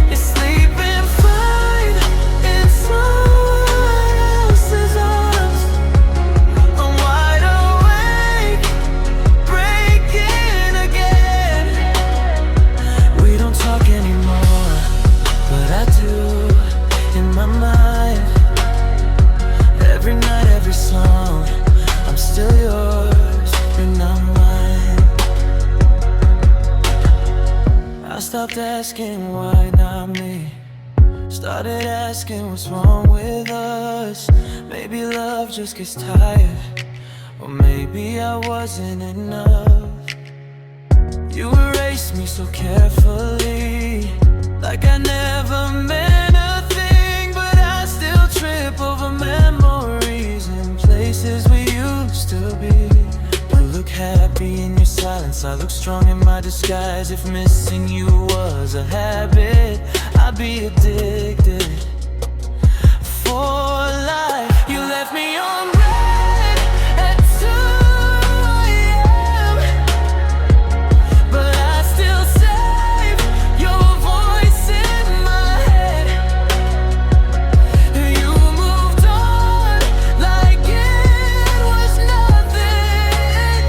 You're sleeping fine in someone else's arms. I'm wide awake, breaking again. We don't talk anymore, but I do in my mind. Every night, every song, I'm still yours, you're not mine. I stopped asking why not me. Started asking what's wrong with us. Maybe love just gets tired, or maybe I wasn't enough. You erased me so carefully, like I never meant a thing. But I still trip over memories and places we used to be. You look happy in your silence, I look strong in my disguise. If missing you was a habit, I'd be addicted for life. You left me on red at 2 a.m. But I still save your voice in my head. You moved on like it was nothing.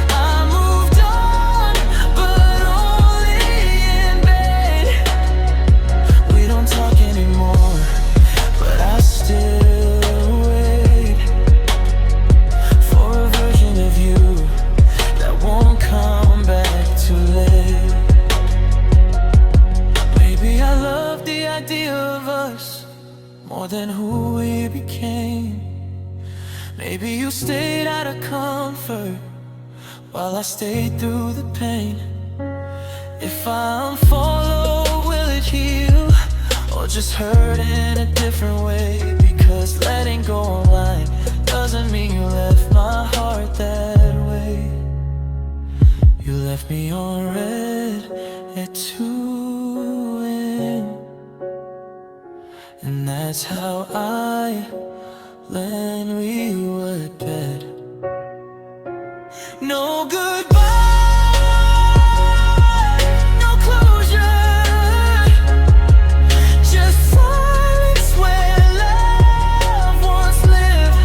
I moved on, but only in bed. We don't talk anymore, but I still wait for a version of you that won't come back too late. Maybe I love the idea of us more than who we became. Maybe you stayed out of comfort while I stayed through the pain. If I unfollow, will it heal, or just hurt in a different way? Because letting go online doesn't mean you left my heart that way. You left me on red at 2 a.m. And that's how I learned we were dead. No goodbye, no closure, just silence where love once lived.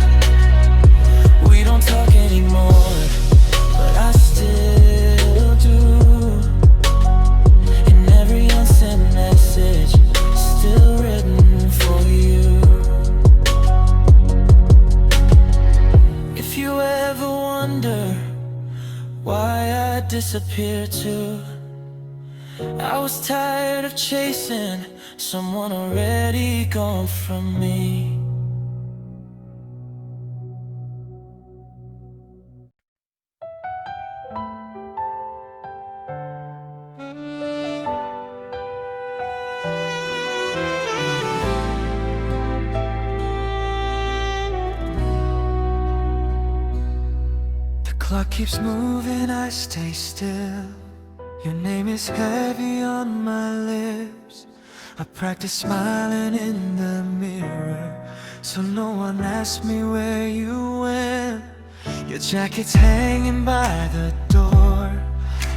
We don't talk anymore, but I still do. And every unsent message still written for you. If you ever wonder why I disappeared too, I was tired of chasing someone already gone from me. The clock keeps moving, I stay still. Your name is heavy on my lips. I practice smiling in the mirror, so no one asks me where you went. Your jacket's hanging by the door.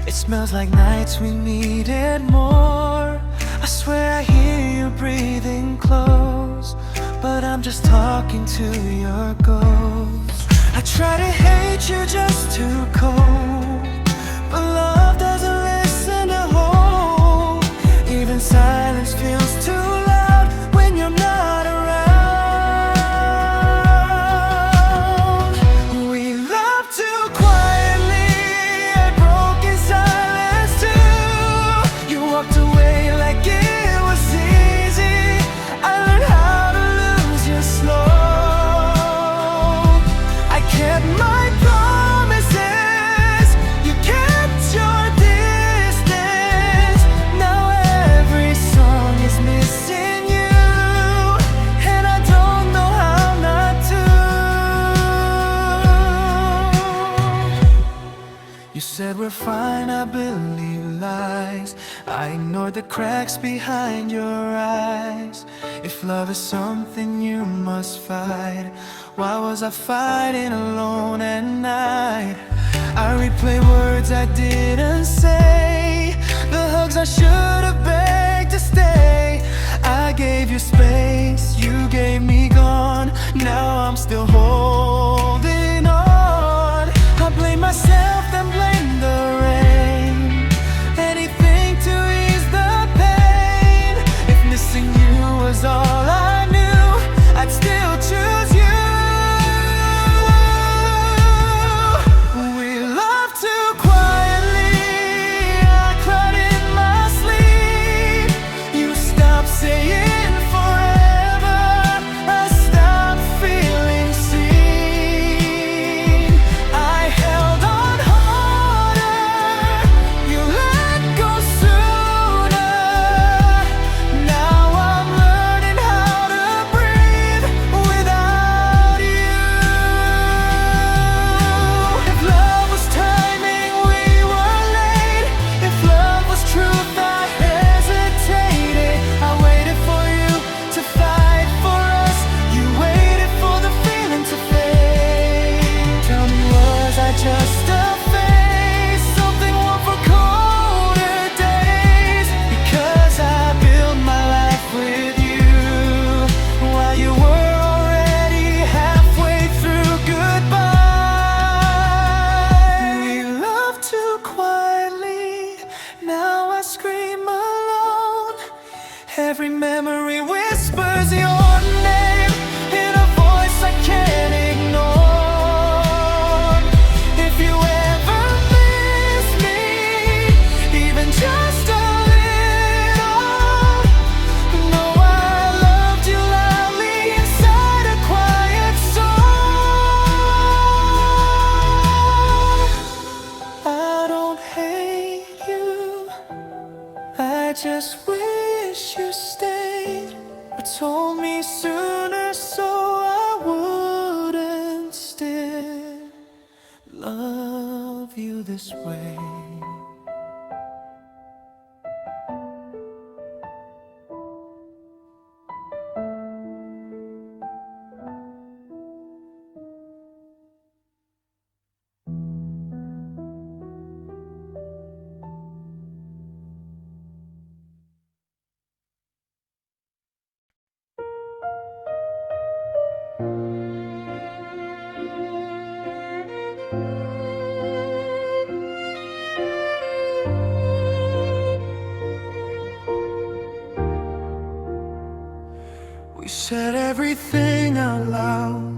It smells like nights we needed more. I swear I hear you breathing close, but I'm just talking to your ghost. I try to hate you just to cope, but love doesn't listen to hope. Even silence feels too loud when you're not around. We love too quietly, at broken silence too. You walked away like it was easy. I learned how to lose you slow. I kept my promise. cracks behind your eyes. If love is something you must fight, why was I fighting alone at night? I replay words I didn't say, the hugs I should have begged to stay. I gave you space, you gave me gone. Now I'm still holding on. I blame myself, then blame the rain. Anything to ease the pain. If missing you was all I knew, I'd still choose you. We love too quietly, I cried in my sleep. You stopped saying forever, I stopped feeling seen. I held on harder, you let go sooner. Now I'm learning how to breathe without you. If love was timing, we were late. If love was truth, I hesitated. I waited for you to fight for us. You waited for the feeling to fade. Tell me, was I just a phase? Something warm for colder days? Because I built my life with you while you were already halfway through goodbye. We love too quietly, now I scream alone. Every memory whispers your name in a voice I can't ignore. If you ever miss me, even just a little, know I loved you loudly inside a quiet song. I don't hate you, I just wish you stayed, or told me sooner so I wouldn't still love you this way. We said everything out loud,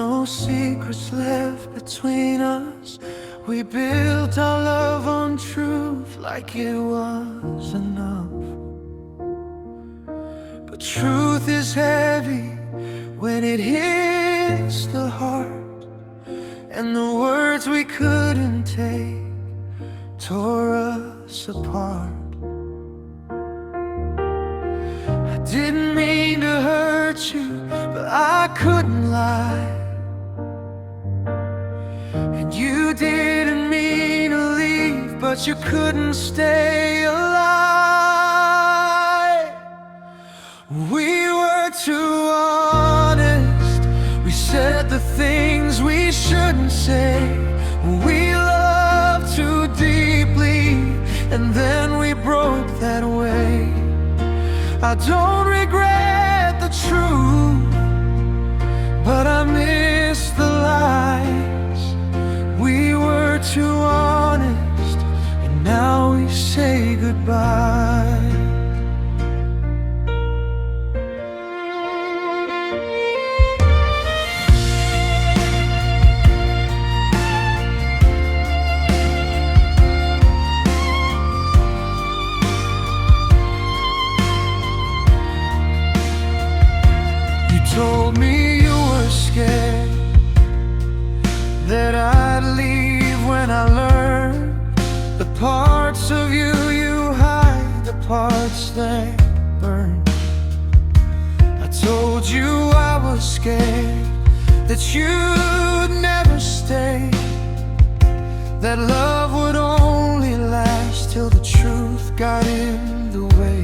no secrets left between us. We built our love on truth like it was enough. But truth is heavy when it hits the heart, and the words we couldn't take tore us apart. I didn't mean to hurt you, but I couldn't lie. And you didn't mean to leave, but you couldn't stay alive. We were too honest, we said the things we shouldn't say. We loved too deeply, and then we broke that way. I don't regret the truth, but I miss the lies. We were too honest, and now we say goodbye. Told me you were scared that I'd leave when I learned the parts of you you hide, the parts that burn. I told you I was scared that you'd never stay, that love would only last till the truth got in the way.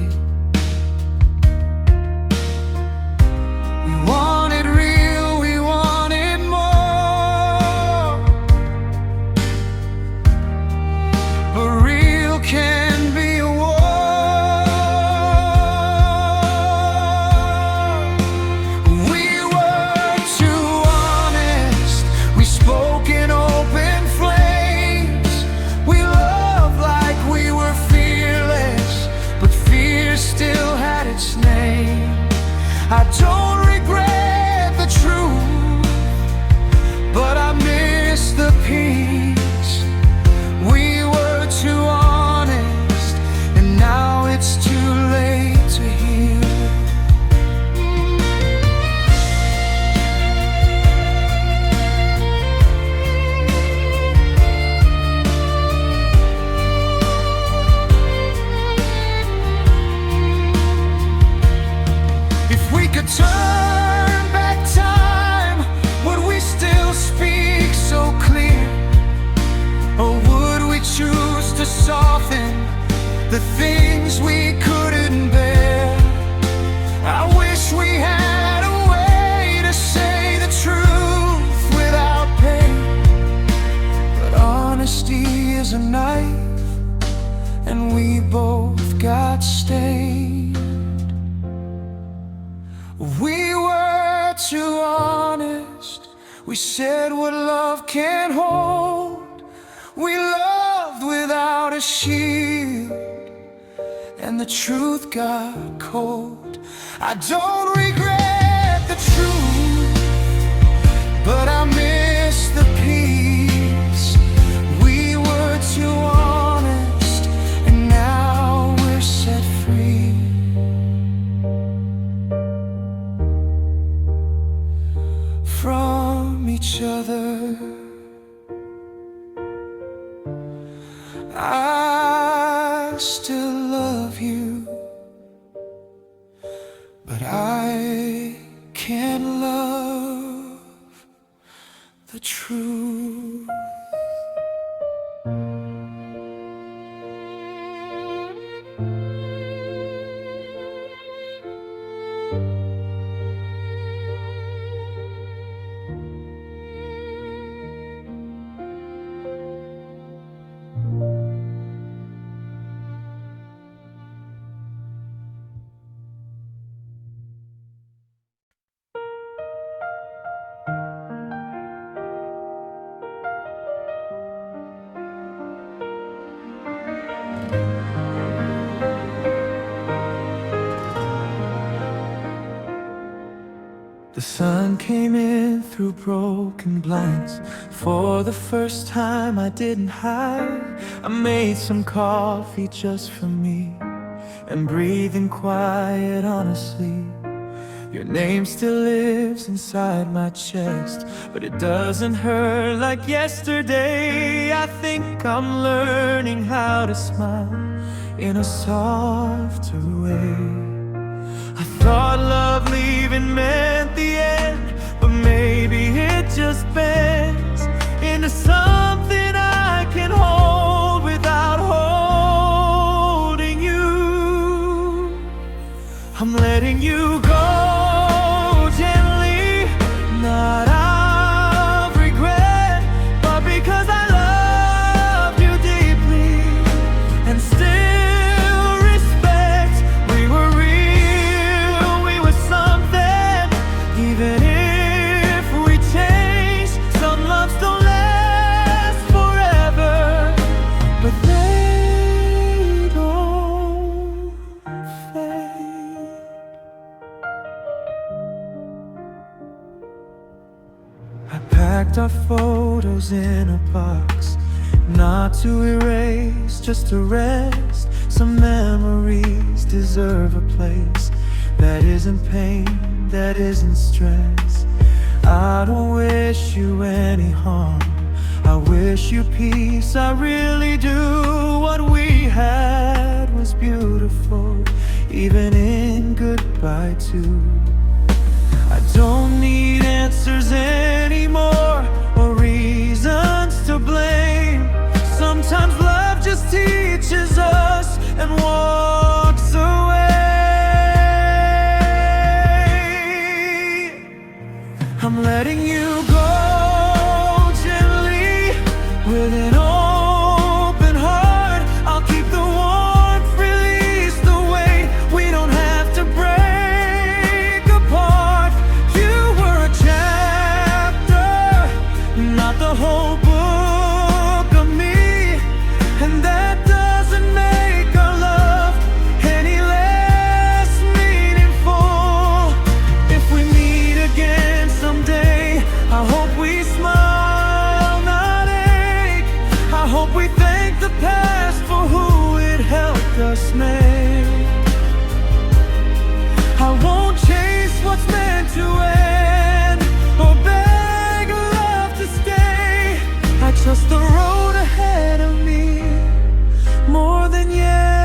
We wanted real, we wanted more, but real can be a war. We were too honest, we spoke in open flames. We loved like we were fearless, but fear still had its name. I don't regret the truth, but I miss the peace. We were too honest, and now it's too late to heal. If we could turn back time, would we still speak so clear? Or would we choose to soften the things we couldn't bear? I wish we had a way to say the truth without pain, but honesty is a knife, and we both got stained. We were too honest, we said what love can't hold. We loved without a shield, and the truth got cold. I don't regret the truth, but I miss the peace. We were too honest, and now we're set free. From each other, I still love you, but I can't love the truth. The sun came in through broken blinds. For the first time I didn't hide. I made some coffee just for me, and breathing quiet honestly. Your name still lives inside my chest, but it doesn't hurt like yesterday. I think I'm learning how to smile in a softer way. I thought love leaving meant the end, but maybe it just bends into something I can hold without holding you. I'm letting you go gently, not out of regret, but because I loved you deeply and still respect. We were real, we were something, even if we changed. Some loves don't last forever, but they don't fade. I packed our photos in a box, not to erase, just to rest. Some memories deserve a place that isn't pain, that isn't stress. I don't wish you any harm, I wish you peace, I really do. What we had was beautiful, even in goodbye too. I don't need answers anymore, or reasons to blame. Sometimes love just teaches us, and I won't chase what's meant to end or beg love to stay. I trust the road ahead of me more than yesterday.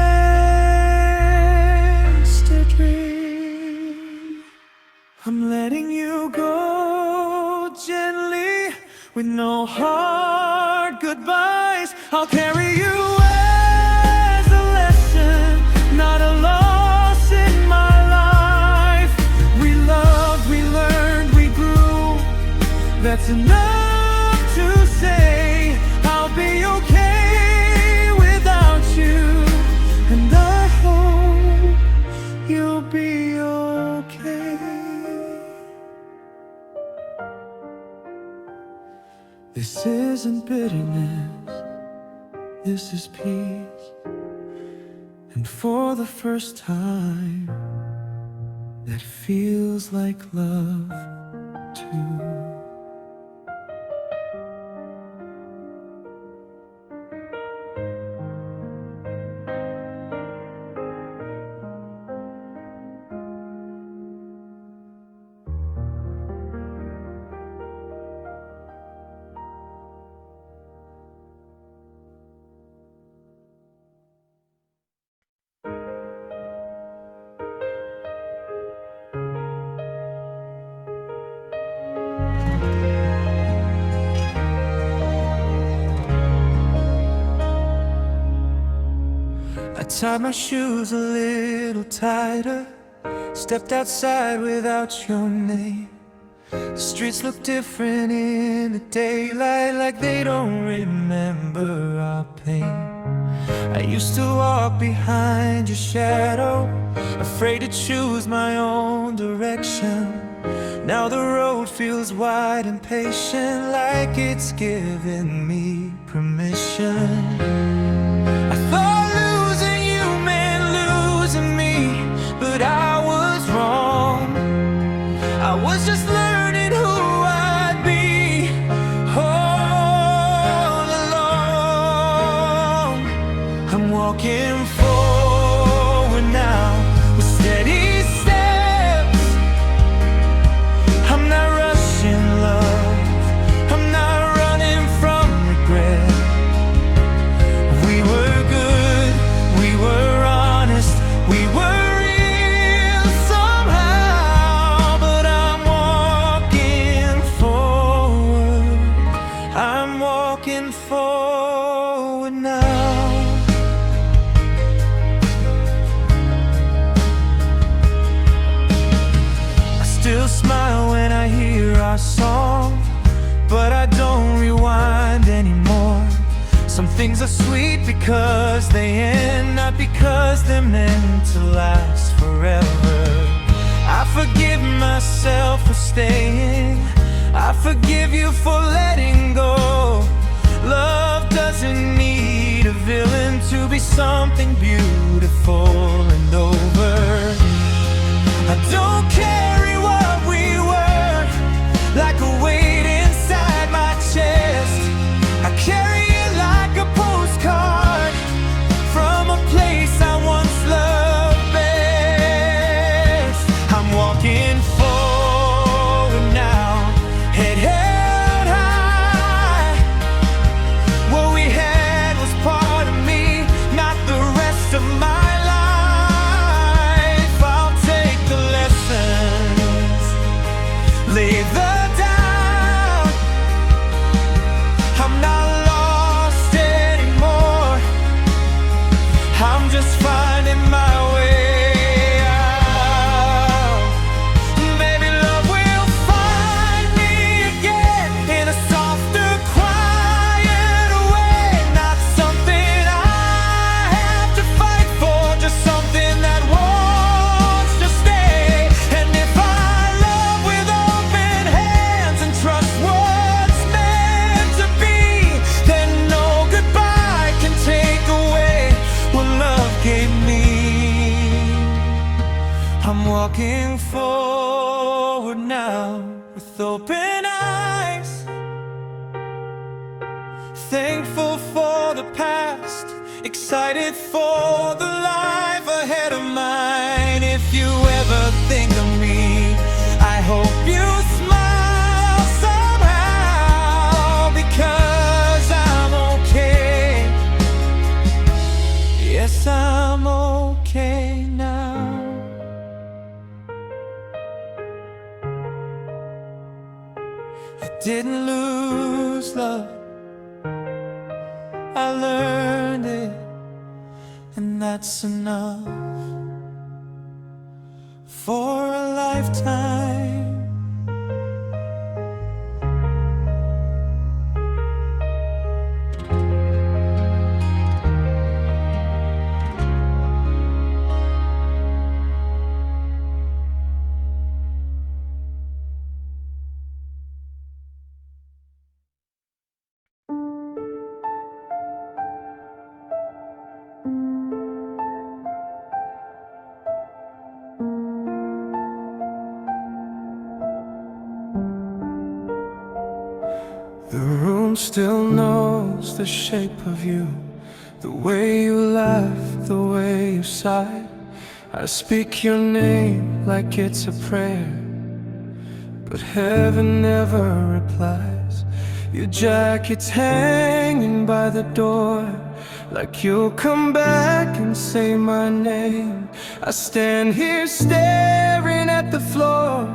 I'm letting you go gently with no hard goodbyes. I'll carry you as a lesson, not a loss in my life. We loved, we learned, we grew. That's enough to say I'll be okay without you, and I hope you'll be okay. This isn't bitterness, this is peace. And for the first time, that feels like love too. I tied my shoes a little tighter, stepped outside without your name. The streets look different in the daylight, like they don't remember our pain. I used to walk behind your shadow, afraid to choose my own direction. Now the road feels wide and patient, like it's giving me permission. I thought losing you meant losing me, but I was wrong. I was just learning who I'd be all along. I'm walking forward now with steady steps. I'm not rushing love, I'm not running from regret. We were good, we were honest, we were real somehow. But I'm walking forward, I'm walking forward now. I still smile when I hear our song, but I don't rewind anymore. Some things are sweet because they end, not because they're meant to last forever. I forgive myself for staying, I forgive you for letting go. Love doesn't need a villain to be something beautiful and over. I don't carry what we were like a weight inside my chest. I carry it like a postcard from a place I once loved best. I'm walking forward now, head held high. What we had was part of me, not the rest of my life. I'll take the lessons, lay the down. I'm not lost anymore, I'm just finding my way out. Maybe love will find me again in a softer, quieter way. Not something I have to fight for, just something that wants to stay. And if I love with open hands and trust what's meant to be, then no goodbye can take away what love gave me. I'm walking forward now with open eyes, thankful for the past, excited for the life ahead of mine. If you ever didn't lose love, I learned it, and that's enough for a lifetime. The room still knows the shape of you, the way you laugh, the way you sigh. I speak your name like it's a prayer, but heaven never replies. Your jacket's hanging by the door, like you'll come back and say my name. I stand here staring at the floor,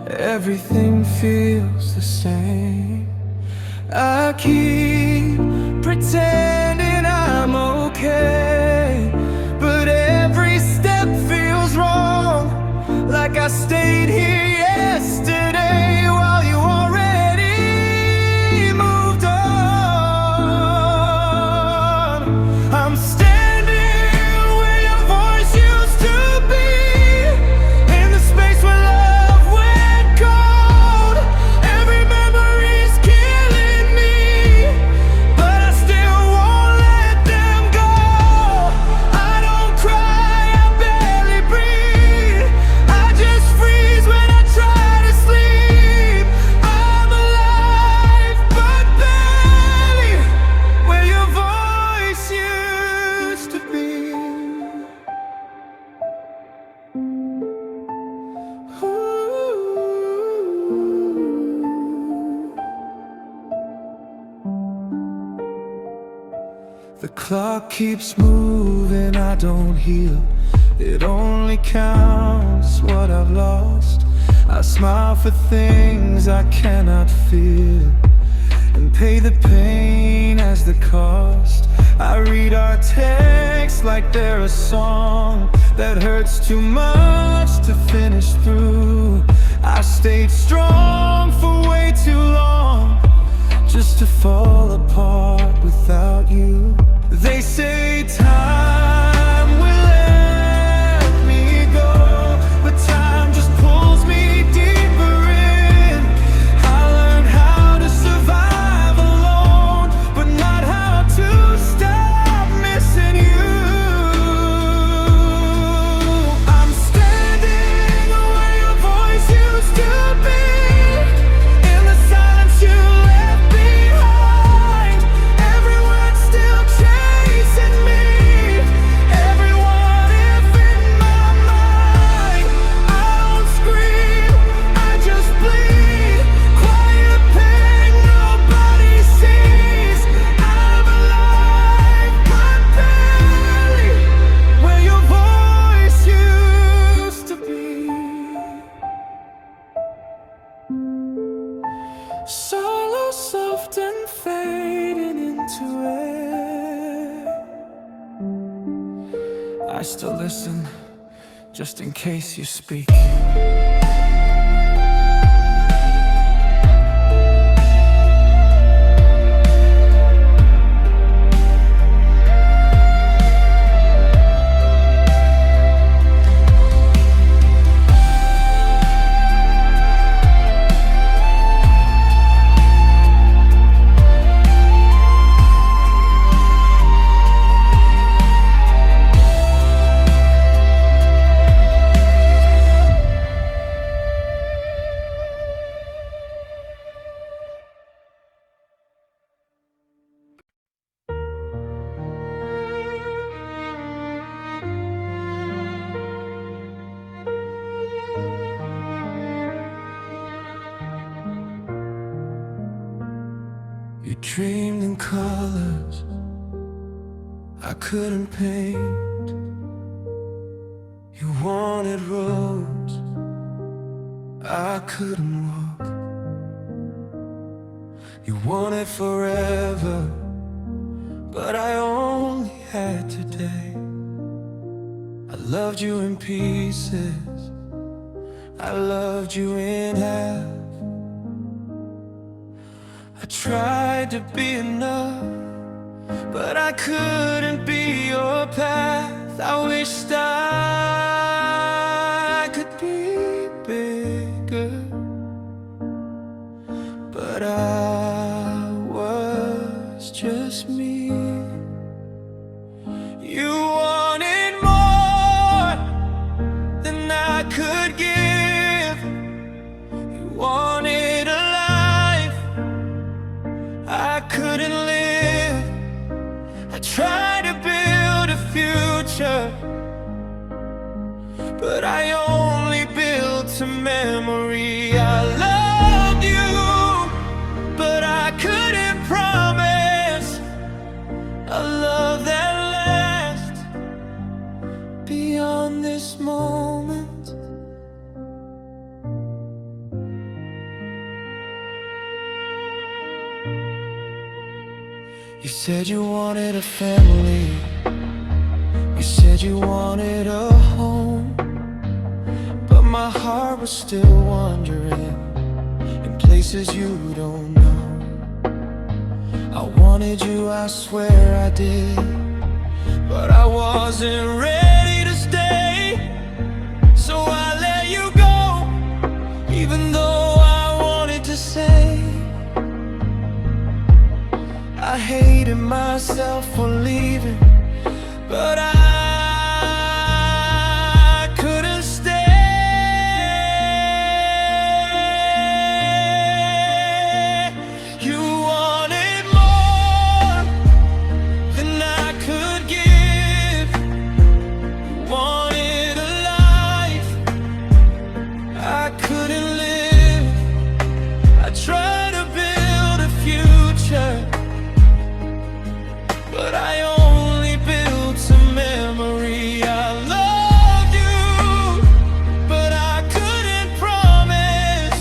everything feels the same. I keep pretending I'm okay, but every step feels wrong, like I stayed here yesterday while you already moved on. I'm standing where your voice used to be, in the space where love went cold. Every memory's killing me, but I still won't let them go. I don't cry, I barely breathe, I just freeze when I try to sleep. I'm alive, but barely where your voice used to be. The clock keeps moving, I don't heal. It only counts what I've lost. I smile for things I cannot feel, and pay the pain as the cost. I read our texts like they're a song that hurts too much to finish through. I stayed strong for way too long, just to fall apart without you. They say time will let me go, but time just pulls me deeper in. I learned how to survive alone, but not how to stop missing you. I'm standing where your voice used to be, in the silence you left behind. Every word still chasing me, every what if in my mind. I don't scream, I just bleed, quiet pain nobody sees. I'm alive, but barely where your voice used to be. Solo soft and fading into air. I still listen, just in case you speak. You dreamed in colors I couldn't paint. You wanted roads I couldn't walk. You wanted forever, but I only had today. I loved you in pieces, I loved you in half. I tried to be enough, but I couldn't be your path. I wished I could be bigger, but I was just me. You wanted more than I could give. You wanted a life I couldn't live. I tried to build a future, but I only built a memory. I loved you, but I couldn't promise a love that lasts beyond this moment. You said you wanted a family, you said you wanted a home, but my heart was still wandering in places you don't know. I wanted you, I swear I did, but I wasn't ready to stay. So I let you go, even though I wanted to say I hated myself for leaving, but I couldn't stay. You wanted more than I could give. You wanted a life I couldn't live. I tried to build a future, but I only built a memory. I loved you, but I couldn't promise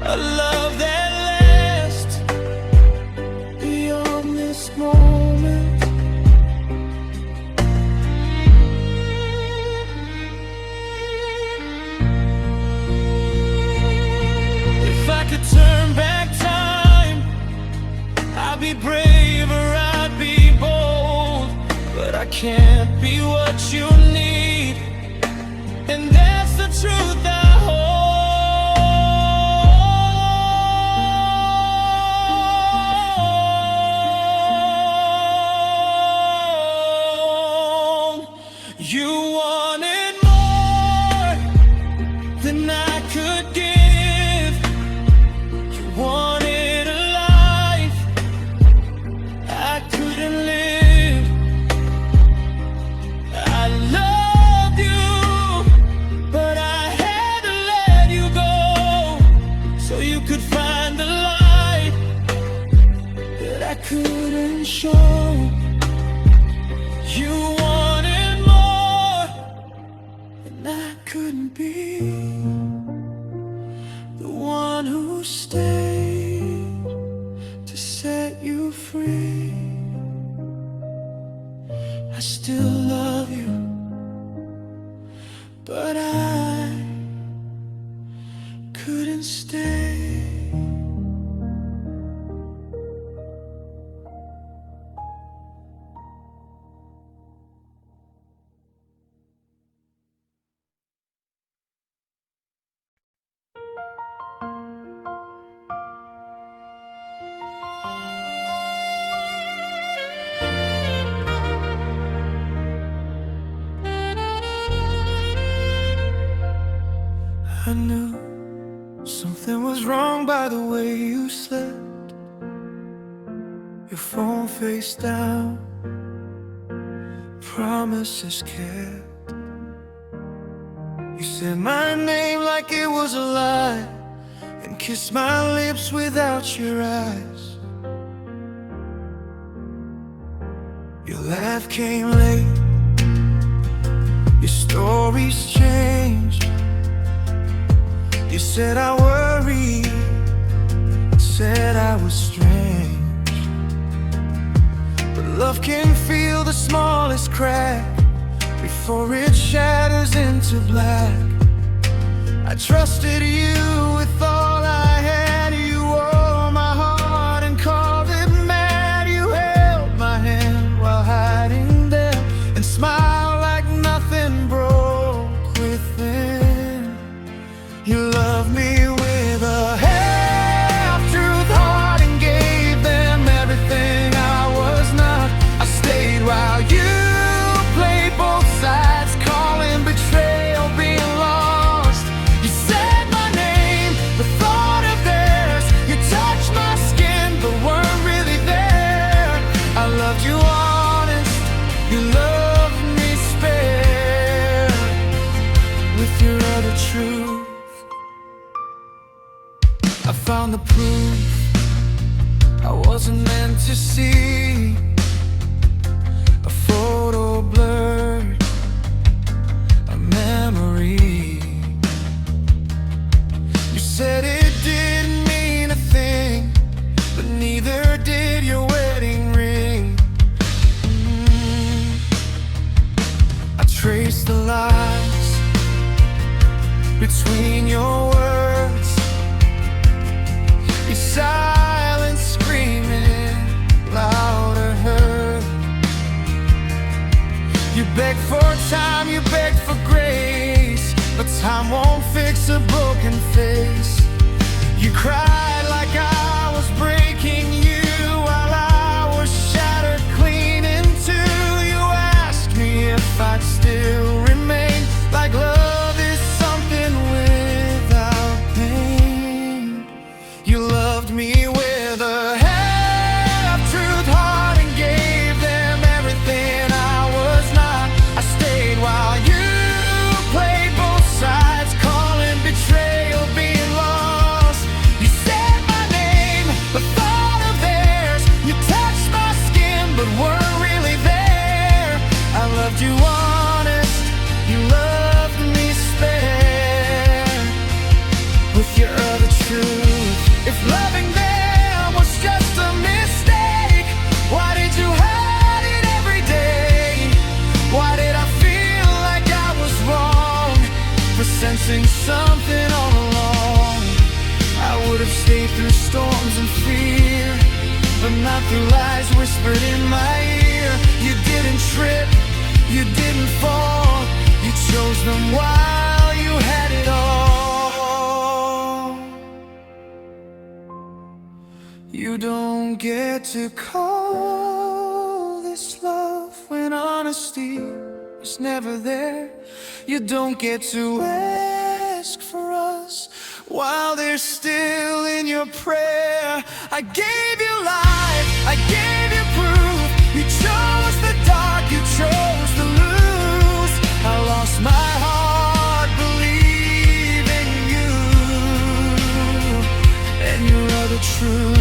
a love that lasts beyond this moment. If I could turn back time, I'd be braver, I'd be bold, but I can't be what you need, and that's the truth I hold. You wanted more than I could give. You wanted a life I couldn't live. I loved you, but I had to let you go, so you could find the light that I couldn't show. You wanted more, and I couldn't be the one who stayed to set you free. I still love you, but I couldn't stay. I knew something was wrong by the way you slept, your phone face down, promises kept. You said my name like it was a lie, and kissed my lips without your eyes. Your laugh came late, your stories changed. You said I worried, said I was strange. But love can feel the smallest crack before it shatters into black. I trusted you with all I had. You wore my heart and called it mad. You held my hand while hiding there and smiled like nothing broke within. You loved me with a half-truth heart and gave them everything I was not. I stayed while you played both sides, calling betrayal being lost. You said my name, the thought of theirs. You touched my skin but weren't really there. I loved you honest, you loved me spare. With your other truth, I found the proof I wasn't meant to see. A photo blurred, a memory. You said it didn't mean a thing, but neither did your wedding ring. I traced the lies between your words, your silence screaming louder heard. You begged for time, you begged for grace, but time won't fix a broken face. You cried like I was breaking you while I was shattered clean in two. You asked me if I'd still remain, like love is something without pain. You loved me with a half-truth heart and gave them everything I was not. I stayed while you played both sides, calling betrayal being lost. You said my name, the thought of theirs. You touched my skin but weren't really there. I loved you honest, you loved me spare. With your other truth, if loving them was just a mistake, why did you hide it every day? Why did I feel like I was wrong for sensing something all along? I would have stayed through storms and fear, but not through lies whispered in my ear. You didn't trip, you didn't fall, you chose them while you had it all. You don't get to call this love when honesty is never there. You don't get to ask for us while they're still in your prayer. I gave you life, I gave you proof. You chose the dark, you chose to lose. I lost my heart believing you and your other truth.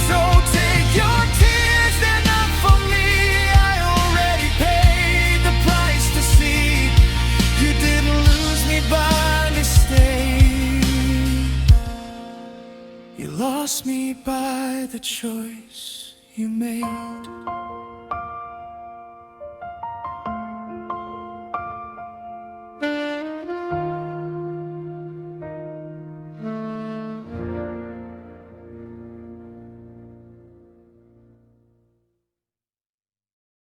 So take your tears, they're not for me. I already paid the price to see. You didn't lose me by mistake. You lost me by the choice you made.